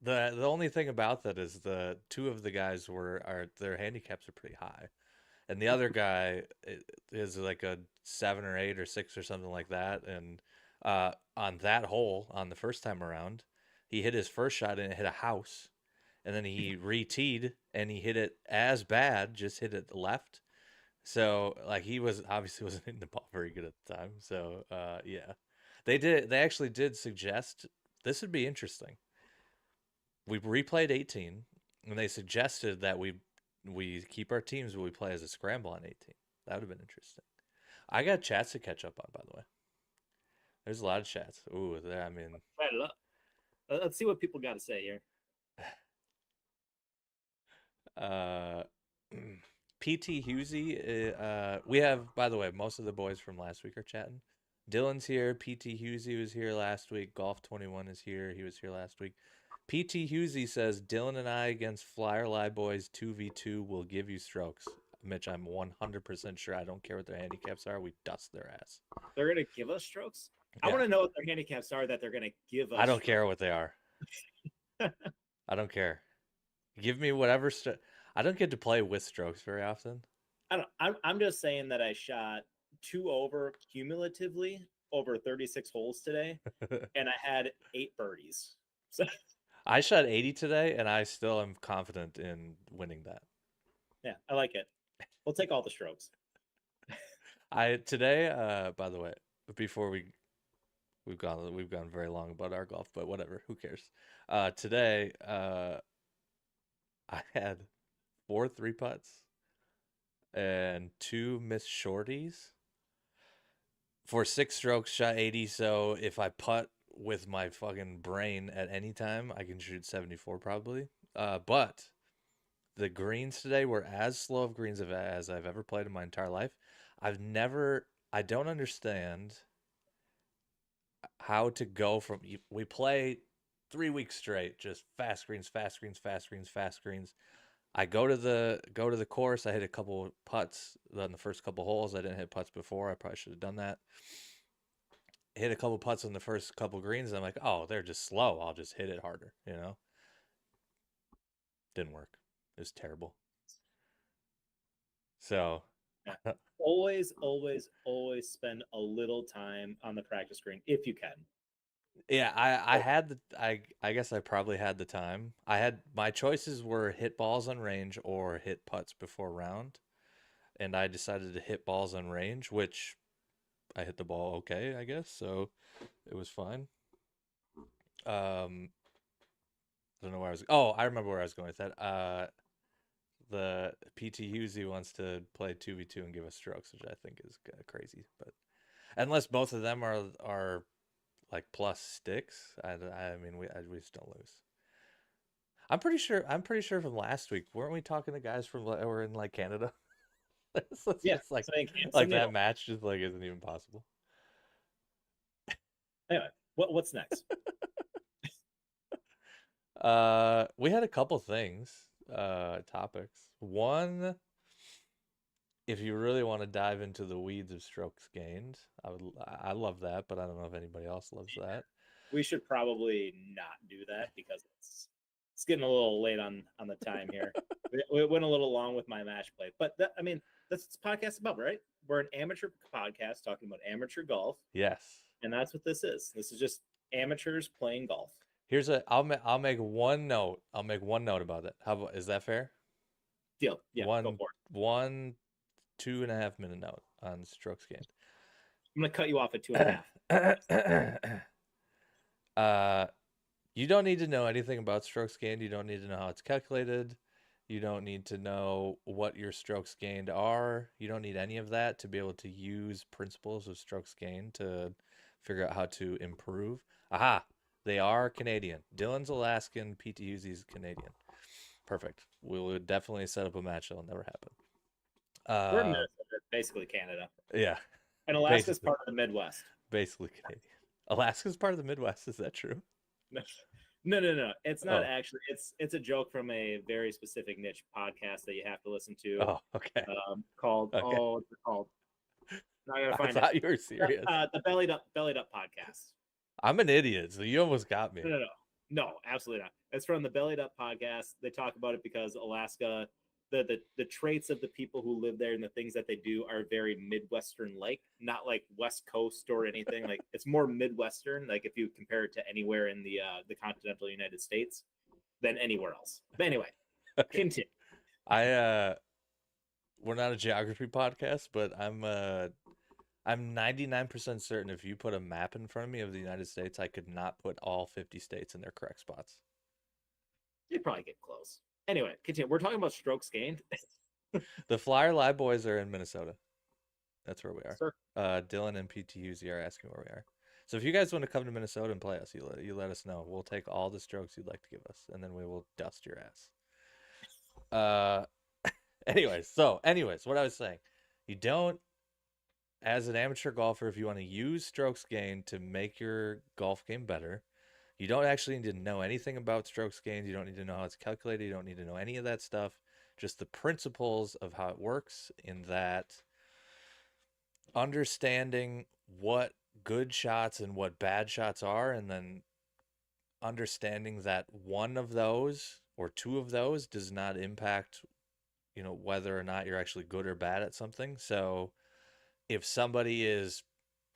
the only thing about that is the two of the guys are their handicaps are pretty high, and the other guy is like a 7 or 8 or 6 or something like that. And on that hole on the first time around, he hit his first shot and it hit a house, and then he re-teed and he hit it as bad, just hit it left. So like he was obviously wasn't hitting the ball very good at the time. So yeah, they actually did suggest this would be interesting. We replayed 18, and they suggested that we keep our teams, but we play as a scramble on 18. That would have been interesting. I got chats to catch up on, by the way. There's a lot of chats. Ooh, I mean, Try it up. Let's see what people got to say here. uh, PT Husey. We have, by the way, most of the boys from last week are chatting. Dylan's here. PT Husey was here last week. Golf 21 is here. He was here last week. PT Husey says Dylan and I against Flyer Lie Boys 2v2 will give you strokes. Mitch, I'm 100% sure. I don't care what their handicaps are. We dust their ass. They're gonna give us strokes. I Yeah. want to know what their handicaps are that they're gonna give I us don't strokes. care what they are. I don't care. Give me whatever. I don't get to play with strokes very often. I don't. I'm just saying that I shot 2 over cumulatively over 36 holes today, and I had 8 birdies. So I shot 80 today, and I still am confident in winning that. yeah, I like it. We'll take all the strokes. I today, by the way, before we've gone very long about our golf, but whatever, who cares? Today, I had 4 3 putts and 2 missed shorties for 6 strokes, shot 80. So if I putt with my fucking brain at any time, I can shoot 74 probably. But the greens today were as slow of greens as I've ever played in my entire life. I don't understand how to go from, we play 3 weeks straight, just fast greens, fast greens, fast greens, fast greens. I go to the course. I hit a couple putts on the first couple holes. I didn't hit putts before. I probably should have done that. Hit a couple putts on the first couple greens. And I'm like, oh, they're just slow. I'll just hit it harder. Didn't work. It was terrible. So Yeah. Always, always, always spend a little time on the practice green if you can. yeah, I guess I probably had the time. I had my choices were hit balls on range or hit putts before round, and I decided to hit balls on range, which I hit the ball okay, I guess. So it was fine. I don't know where I was. Oh, I remember where I was going with that. the PT Husey wants to play 2v2 and give us strokes, which I think is crazy. But unless both of them are like plus sticks, I mean we just don't lose. I'm pretty sure. I'm pretty sure from last week, weren't we talking to guys from were in like Canada? So it's Yeah. just like So that Neil. match just like isn't even possible. Anyway, what's next? We had a couple things, topics. One, if you really want to dive into the weeds of strokes gained, I love that, but I don't know if anybody else loves that. We should probably not do that because it's getting a little late on the time here. We went a little long with my match play, but I mean that's what this podcast about, right? We're an amateur podcast talking about amateur golf, Yes. and that's what this is. This is just amateurs playing golf. Here's I'll make one note. I'll make one note about that. How about, is that fair? Deal. Yeah, go for it. One 2.5 minute note on strokes gained. I'm gonna cut you off at 2.5. You don't need to know anything about strokes gained. You don't need to know how it's calculated. You don't need to know what your strokes gained are. You don't need any of that to be able to use principles of strokes gained to figure out how to improve. Aha, they are Canadian. Dylan's Alaskan, PT Husey's Canadian. Perfect. We would definitely set up a match. It'll never happen. We're in Minnesota, basically Canada. Yeah. And Alaska's part of the Midwest. Basically Canadian. Alaska's part of the Midwest. Is that true? No. It's not actually. It's a joke from a very specific niche podcast that you have to listen to. Oh, okay. Called what's it called? Not gonna find I thought you were serious. The Bellied Up podcast. I'm an idiot, so you almost got me. No, absolutely not. It's from the Bellied Up podcast. They talk about it because Alaska, the traits of the people who live there and the things that they do are very Midwestern like, not like West Coast or anything. Like it's more Midwestern, like if you compare it to anywhere in the continental United States than anywhere else. But anyway, okay. Continue. We're not a geography podcast, but I'm 99% certain if you put a map in front of me of the United States, I could not put all 50 states in their correct spots. You'd probably get close. Anyway, continue. We're talking about strokes gained. The Flyer Live boys are in Minnesota. That's where we are. Sure. Dylan and PT Husey are asking where we are. So if you guys want to come to Minnesota and play us, you let us know. We'll take all the strokes you'd like to give us, and then we will dust your ass. Anyways, what I was saying, you don't, as an amateur golfer, if you want to use strokes gained to make your golf game better, you don't actually need to know anything about strokes gained. You don't need to know how it's calculated. You don't need to know any of that stuff. Just the principles of how it works, in that understanding what good shots and what bad shots are, and then understanding that one of those or two of those does not impact, whether or not you're actually good or bad at something. So if somebody is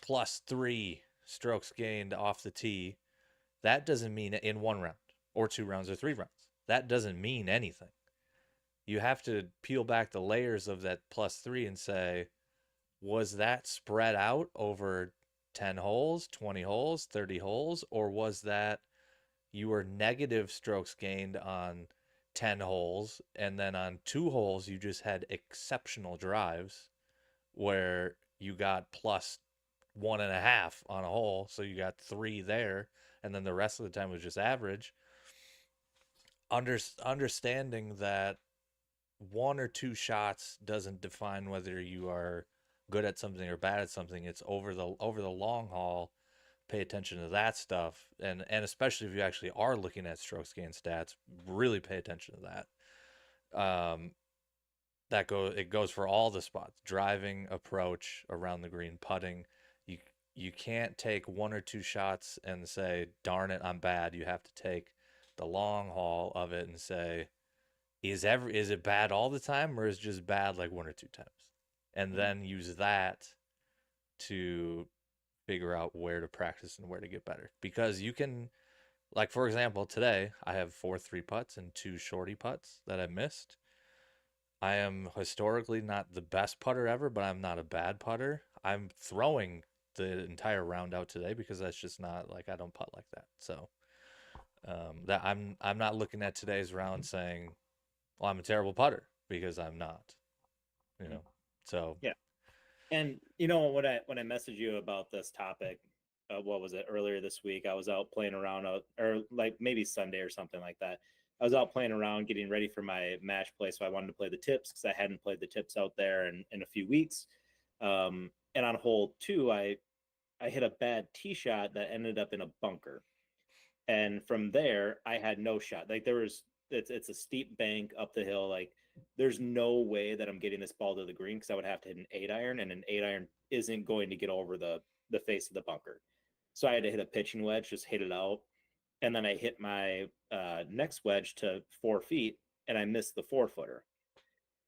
+3 strokes gained off the tee, that doesn't mean in 1 round or 2 rounds or 3 rounds. That doesn't mean anything. You have to peel back the layers of that +3 and say, was that spread out over 10 holes, 20 holes, 30 holes, or was that you were negative strokes gained on 10 holes, and then on 2 holes you just had exceptional drives where you got +1.5 on a hole, so you got 3 there, and then the rest of the time was just average. Understanding that 1 or 2 shots doesn't define whether you are good at something or bad at something. It's over the long haul. Pay attention to that stuff, and especially if you actually are looking at strokes gained stats, really pay attention to that. It goes for all the spots: driving, approach, around the green, putting. You can't take 1 or 2 shots and say, darn it, I'm bad. You have to take the long haul of it and say, is it bad all the time, or is it just bad like 1 or 2 times? And then use that to figure out where to practice and where to get better. Because you can, like, for example, today I have 4 3 putts and 2 shorty putts that I missed. I am historically not the best putter ever, but I'm not a bad putter. I'm throwing the entire round out today because that's just not, like, I don't putt like that. So that I'm not looking at today's round saying, well, I'm a terrible putter. because I'm not, you Mm. know. So Yeah. And when I messaged you about this topic, what was it earlier this week? I was out playing around, or like maybe Sunday or something like that. I was out playing around, getting ready for my match play, so I wanted to play the tips because I hadn't played the tips out there in a few weeks. And on hole two, I hit a bad tee shot that ended up in a bunker, and from there I had no shot. Like there was, it's a steep bank up the hill. Like there's no way that I'm getting this ball to the green because I would have to hit an 8 iron, and an 8 iron isn't going to get over the face of the bunker. So I had to hit a pitching wedge, just hit it out, and then I hit my next wedge to 4 feet, and I missed the 4 footer.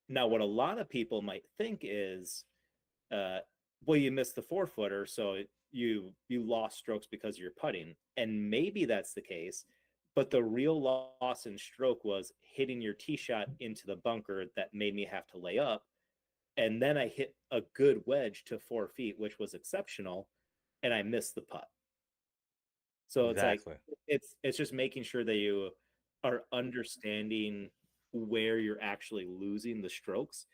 Now, what a lot of people might think is, uh, well, you missed the 4 footer, so you lost strokes because you're putting, and maybe that's the case. But the real loss in stroke was hitting your tee shot into the bunker that made me have to lay up, and then I hit a good wedge to 4 feet, which was exceptional, and I missed the putt. So it's like exactly. it's just making sure that you are understanding where you're actually losing the strokes.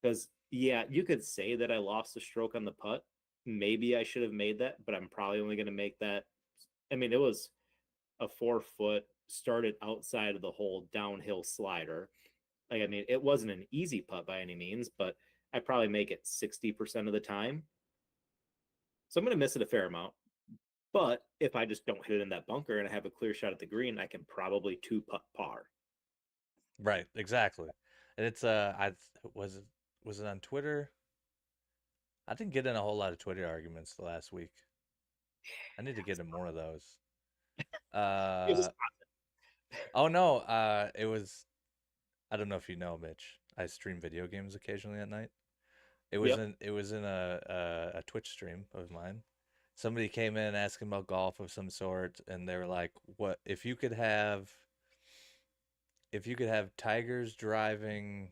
Because yeah, you could say that I lost a stroke on the putt. Maybe I should have made that, but I'm probably only going to make that. I mean, it was a 4 foot, started outside of the hole downhill slider. Like, I mean, it wasn't an easy putt by any means, but I probably make it 60% of the time. So I'm going to miss it a fair amount. But if I just don't hit it in that bunker and I have a clear shot at the green, I can probably two putt par. Right, exactly. And it's I was it was it on Twitter? I didn't get in a whole lot of Twitter arguments the last week. I need to get in more of those. It was, Uh oh no, it was, I don't know if you know, Mitch. I stream video games occasionally at night. yep. It was in a Twitch stream of mine. Somebody came in asking about golf of some sort, and they were like, "What if you could have tigers driving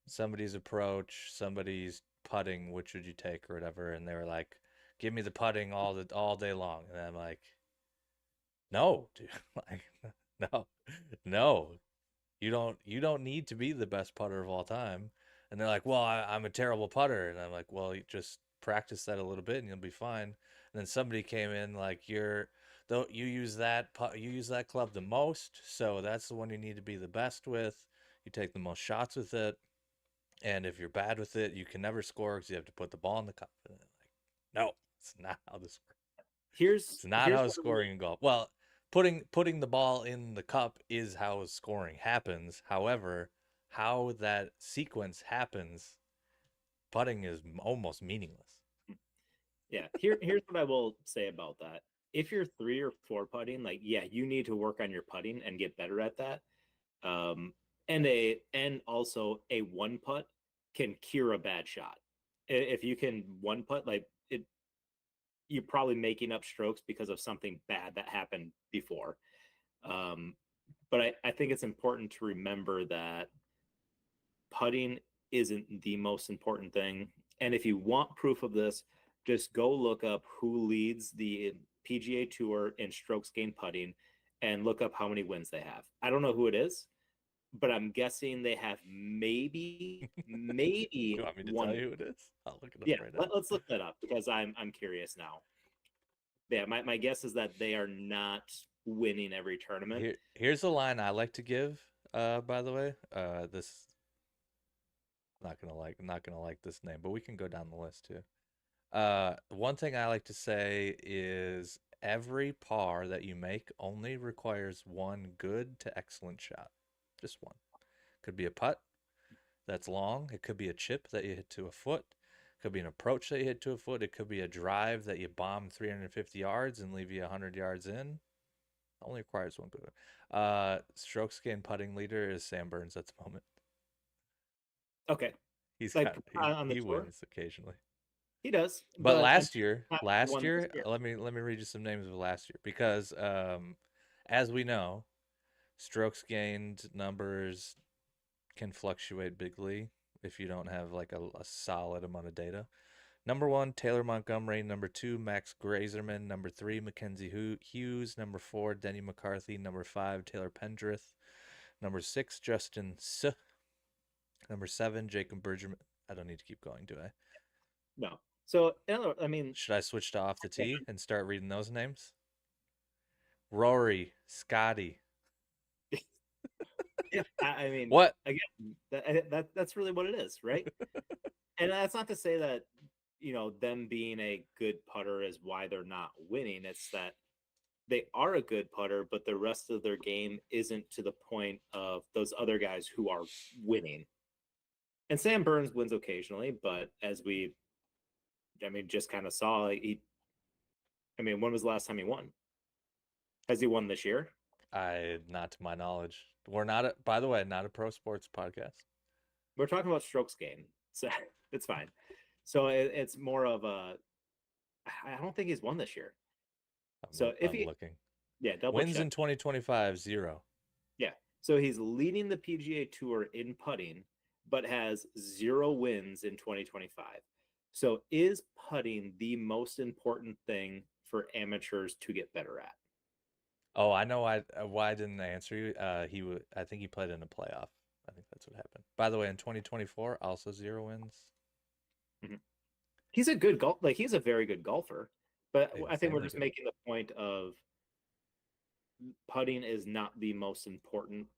somebody's approach, somebody's putting, which would you take or whatever?" And they were like, "Give me the putting all day long." And I'm like, "No, dude, like, no, no, you don't need to be the best putter of all time." And they're like, "Well, I'm a terrible putter." And I'm like, "Well, you just practice that a little bit and you'll be fine." And then somebody came in like, "You're though you use that club the most, so that's the one you need to be the best with. You take the most shots with it, and if you're bad with it, you can never score because you have to put the ball in the cup." And I'm like, no, it's not how this works. It's not Here's how what I will, scoring in golf. Well, putting the ball in the cup is how scoring happens. However, how that sequence happens, putting is almost meaningless. yeah, here's what I will say about that. If you're 3 or 4 putting, like yeah, you need to work on your putting and get better at that. Um, and also a one putt can cure a bad shot. If you can one putt, like it, you're probably making up strokes because of something bad that happened before. Um, but I think it's important to remember that putting isn't the most important thing. And if you want proof of this, just go look up who leads the PGA Tour in strokes gained putting and look up how many wins they have. I don't know who it is, but I'm guessing they have maybe You want me to one tell win. you who it is? I'll look it up Yeah, right now. us look that up because I'm curious now. Yeah, my guess is that they are not winning every tournament. Here's a line I like to give. By the way, this not gonna like this name, but we can go down the list too. One thing I like to say is every par that you make only requires one good to excellent shot. Just one. Could be a putt that's long. It could be a chip that you hit to a foot. It could be an approach that you hit to a foot. It could be a drive that you bomb 350 yards and leave you 100 yards in. Only requires one good one. Strokes gained putting leader is Sam Burns at the moment. Okay, He's like got on the he tour, wins occasionally. he does, But but I mean, not last one this year, year. let me read you some names of last year because as we know, strokes gained numbers can fluctuate bigly if you don't have like a solid amount of data. Number one, Taylor Montgomery. Number two, Max Grazerman. Number three, Mackenzie Hughes. Number four, Denny McCarthy. Number five, Taylor Pendrith. Number six, Justin S. Number 7, Jacob Bergerman. I don't need to keep going, do I? No. So I mean, Should I switch to off the tee and start reading those names? Rory, Scotty. yeah, I mean, What? again, that's really what it is, right? And that's not to say that them being a good putter is why they're not winning. It's that they are a good putter, but the rest of their game isn't to the point of those other guys who are winning. And Sam Burns wins occasionally, but as just kind of saw, when was the last time he won? Has he won this year? Not to my knowledge. We're not, by the way, not a pro sports podcast. We're talking about strokes gained, so it's fine. So it's more of a. I don't think he's won this year. So if I'm he, looking. yeah, double Wins check. in 2025, 0. Yeah. So he's leading the PGA Tour in putting, but has 0 wins in 2025. So is putting the most important thing for amateurs to get better at? Oh, I know why I didn't answer you. I think he played in a playoff. I think that's what happened. By the way, in 2024, also 0 wins. Mhm. He's a good golf, like he's a very good golfer, but I think we're Insanely just good. making the point of putting is not the most important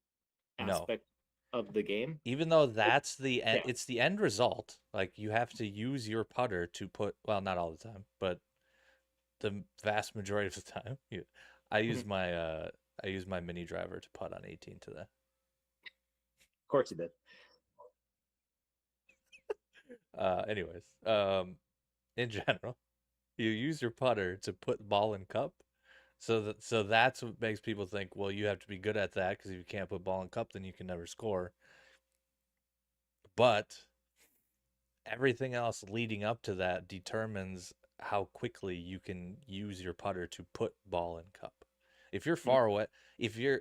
No. aspect of the game. Even though Like, that's the end, yeah. it's the end result. Like you have to use your putter to put, well, not all the time, but the vast majority of the time. I use Mhm. my I use my mini driver to putt on 18 today. Of course he did. Anyways, in general, you use your putter to put ball in cup. So that's what makes people think, well, you have to be good at that because if you can't put ball in cup, then you can never score. But everything else leading up to that determines how quickly you can use your putter to put ball in cup. If you're Mhm. far away, if you're,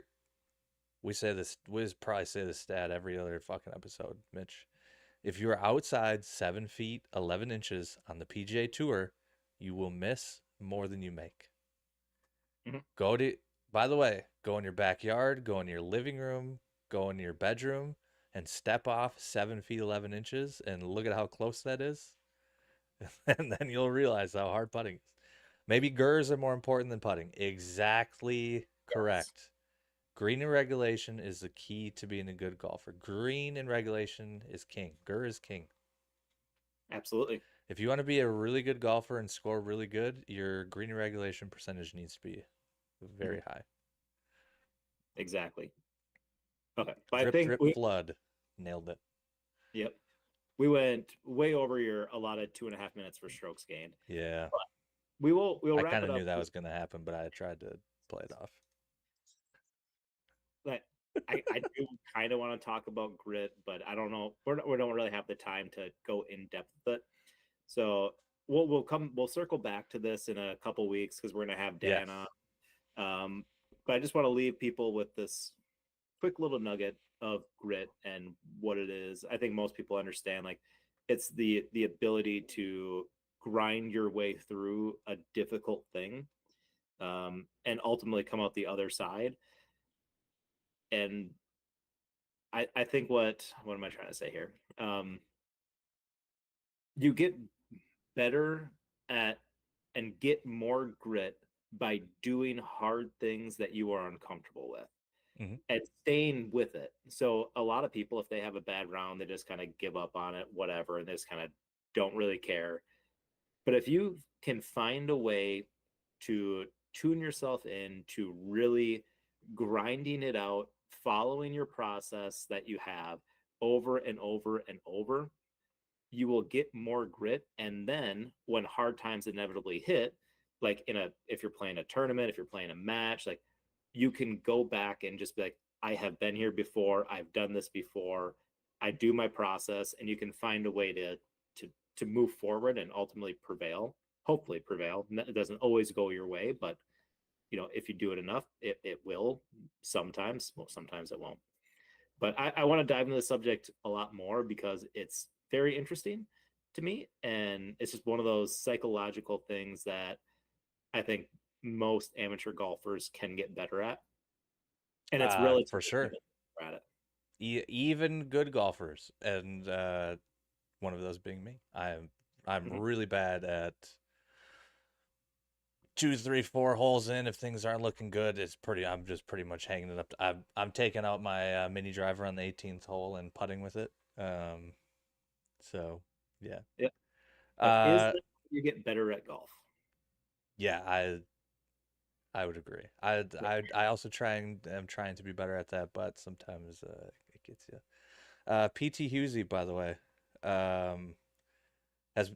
we say this, we probably say this stat every other fucking episode, Mitch. If you're outside 7 feet 11 inches on the PGA Tour, you will miss more than you make. Mhm. Go to, by the way, go in your backyard, go in your living room, go in your bedroom, and step off 7 feet 11 inches, and look at how close that is, and then you'll realize how hard putting is. Maybe gurs are more important than putting. Exactly Yes, correct. Green and regulation is the key to being a good golfer. Green and regulation is king. Gur is king. absolutely. If you want to be a really good golfer and score really good, your green and regulation percentage needs to be Mhm. very high. Exactly. Okay, but I Drip, think drip, flood. Nailed it. yep, we went way over your allotted 2.5 minutes for strokes gained. Yeah. But we'll I wrap kind it of up. knew that was going to happen, but I tried to play it off. But I do kind of want to talk about grit, but I don't know. We don't really have the time to go in depth with it. So we'll circle back to this in a couple weeks because we're gonna have Dan Yes. on. But I just want to leave people with this quick little nugget of grit and what it is. I think most people understand like it's the ability to grind your way through a difficult thing and ultimately come out the other side. And I think what am I trying to say here? You get better at and get more grit by doing hard things that you are uncomfortable with Hmm. and staying with it. So a lot of people, if they have a bad round, they just kind of give up on it, whatever, and they just kind of don't really care. But if you can find a way to tune yourself in to really grinding it out, following your process that you have over and over and over, you will get more grit. And then when hard times inevitably hit, like if you're playing a tournament, if you're playing a match, like you can go back and just be like, I have been here before, I've done this before, I do my process, and you can find a way to to move forward and ultimately prevail, hopefully prevail. It doesn't always go your way, but if you do it enough, it will sometimes. Well, sometimes it won't. But I want to dive into the subject a lot more because it's very interesting to me. And it's just one of those psychological things that I think most amateur golfers can get better at. And it's For relatively sure. simple at it. even good golfers, and one of those being me. I'm Mhm. really bad at 2, 3, 4 holes in. If things aren't looking good, I'm just pretty much hanging it up. I'm taking out my mini driver on the 18th hole and putting with it. So yeah. Yeah. But is Uh, that you get better at golf? yeah, I would agree. Yeah. I also am trying to be better at that, but sometimes it gets you. PT Husey, by the way, um, has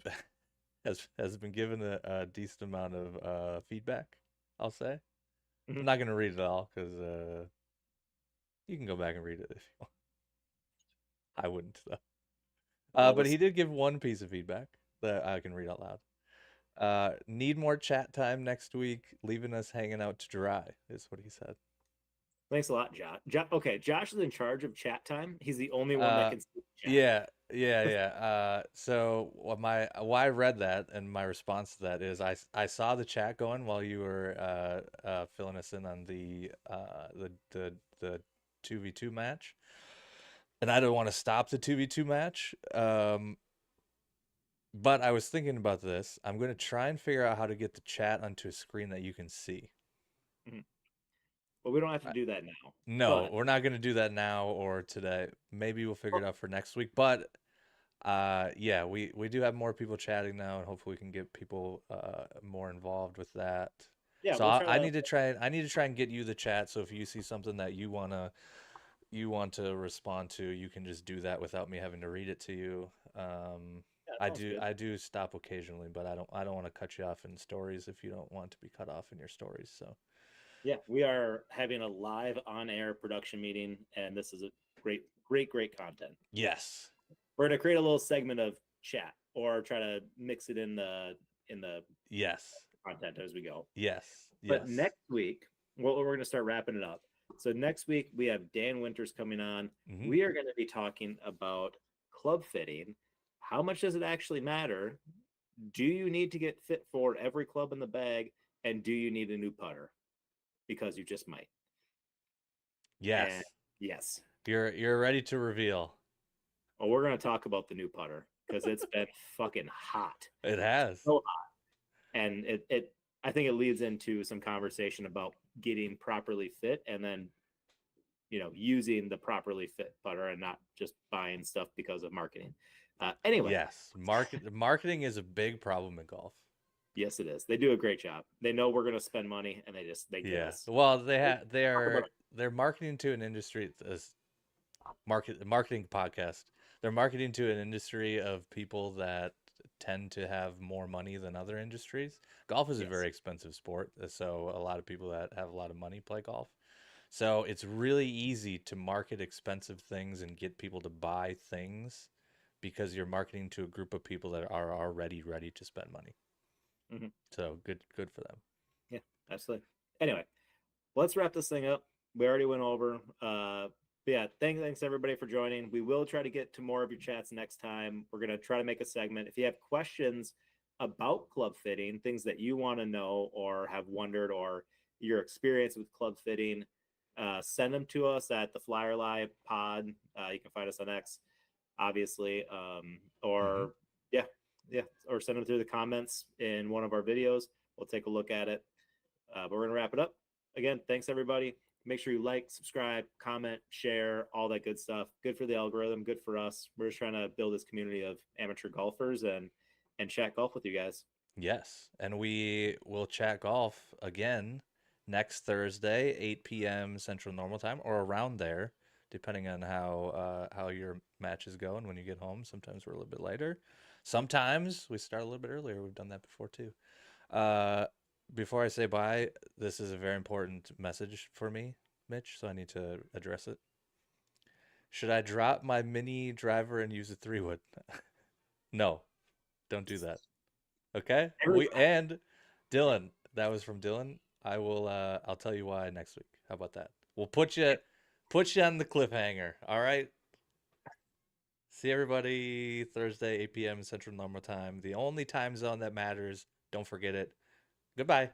has been given a decent amount of feedback. I'll say. I'm Mhm. not gonna read it all because you can go back and read it if you want. I wouldn't though. All But this. he did give one piece of feedback that I can read out loud. Need more chat time next week. Leaving us hanging out to dry is what he said. Thanks a lot, Josh. Okay, Josh is in charge of chat time. He's the only one that Uh, can see the chat. yeah. So why I read that and my response to that is I saw the chat going while you were filling us in on the 2v2 match, and I don't want to stop the 2v2 match. But I was thinking about this. I'm going to try and figure out how to get the chat onto a screen that you can see. Mhm. But we don't have to I- do that now. No, But we're not going to do that now or today. Maybe we'll figure well, it out for next week. But yeah, we do have more people chatting now, and hopefully we can get people more involved with that. yeah, So we'll try I to. need to try. I need to try and get you the chat. So if you see something that you want to respond to, you can just do that without me having to read it to you. Yeah, that sounds good. I do stop occasionally, but I don't want to cut you off in stories if you don't want to be cut off in your stories. So Yeah, we are having a live on-air production meeting, and this is a great content. yes, We're gonna create a little segment of chat, or try to mix it in the yes, content as we go. yes, But yes. next week, well, we're gonna start wrapping it up. So next week we have Dan Winters coming on. Hmm. We are going to be talking about club fitting. How much does it actually matter? Do you need to get fit for every club in the bag? And do you need a new putter? Because you just might. And Yes, yes. you're ready to reveal. Well, we're going to talk about the new putter because it's been fucking hot. It has. So hot. And it I think it leads into some conversation about getting properly fit, and then using the properly fit putter and not just buying stuff because of marketing. Anyway, Yes, marketing is a big problem in golf. yes, it is. They do a great job. They know we're going to spend money, and they get Yeah. us. Well, Talk about they're marketing to an industry as marketing podcast. They're marketing to an industry of people that tend to have more money than other industries. Golf is a yes. very expensive sport, so a lot of people that have a lot of money play golf. So it's really easy to market expensive things and get people to buy things because you're marketing to a group of people that are already ready to spend money. Hmm. So good for them. Yeah, absolutely. Anyway, let's wrap this thing up. We already went over. But yeah, thanks everybody for joining. We will try to get to more of your chats next time. We're gonna try to make a segment. If you have questions about club fitting, things that you want to know or have wondered, or your experience with club fitting, send them to us at the Flyer Live Pod. You can find us on X, obviously, Hmm. or yeah, yeah, or send them through the comments in one of our videos. We'll take a look at it. But we're gonna wrap it up. Again, thanks everybody. Make sure you like, subscribe, comment, share, all that good stuff. Good for the algorithm, good for us. We're just trying to build this community of amateur golfers and chat golf with you guys. Yes, and we will chat golf again next Thursday, 8 p.m. Central Normal Time, or around there, depending on how your matches go and when you get home. Sometimes we're a little bit later. Sometimes we start a little bit earlier. We've done that before too. Uh, Before I say bye, this is a very important message for me, Mitch, so I need to address it. Should I drop my mini driver and use a 3-wood? No, don't do that. Okay? Every- Dylan, that was from Dylan. I'll tell you why next week. How about that? We'll put you on the cliffhanger. All right? See everybody Thursday, 8 p.m. Central Normal Time. The only time zone that matters. Don't forget it. Goodbye.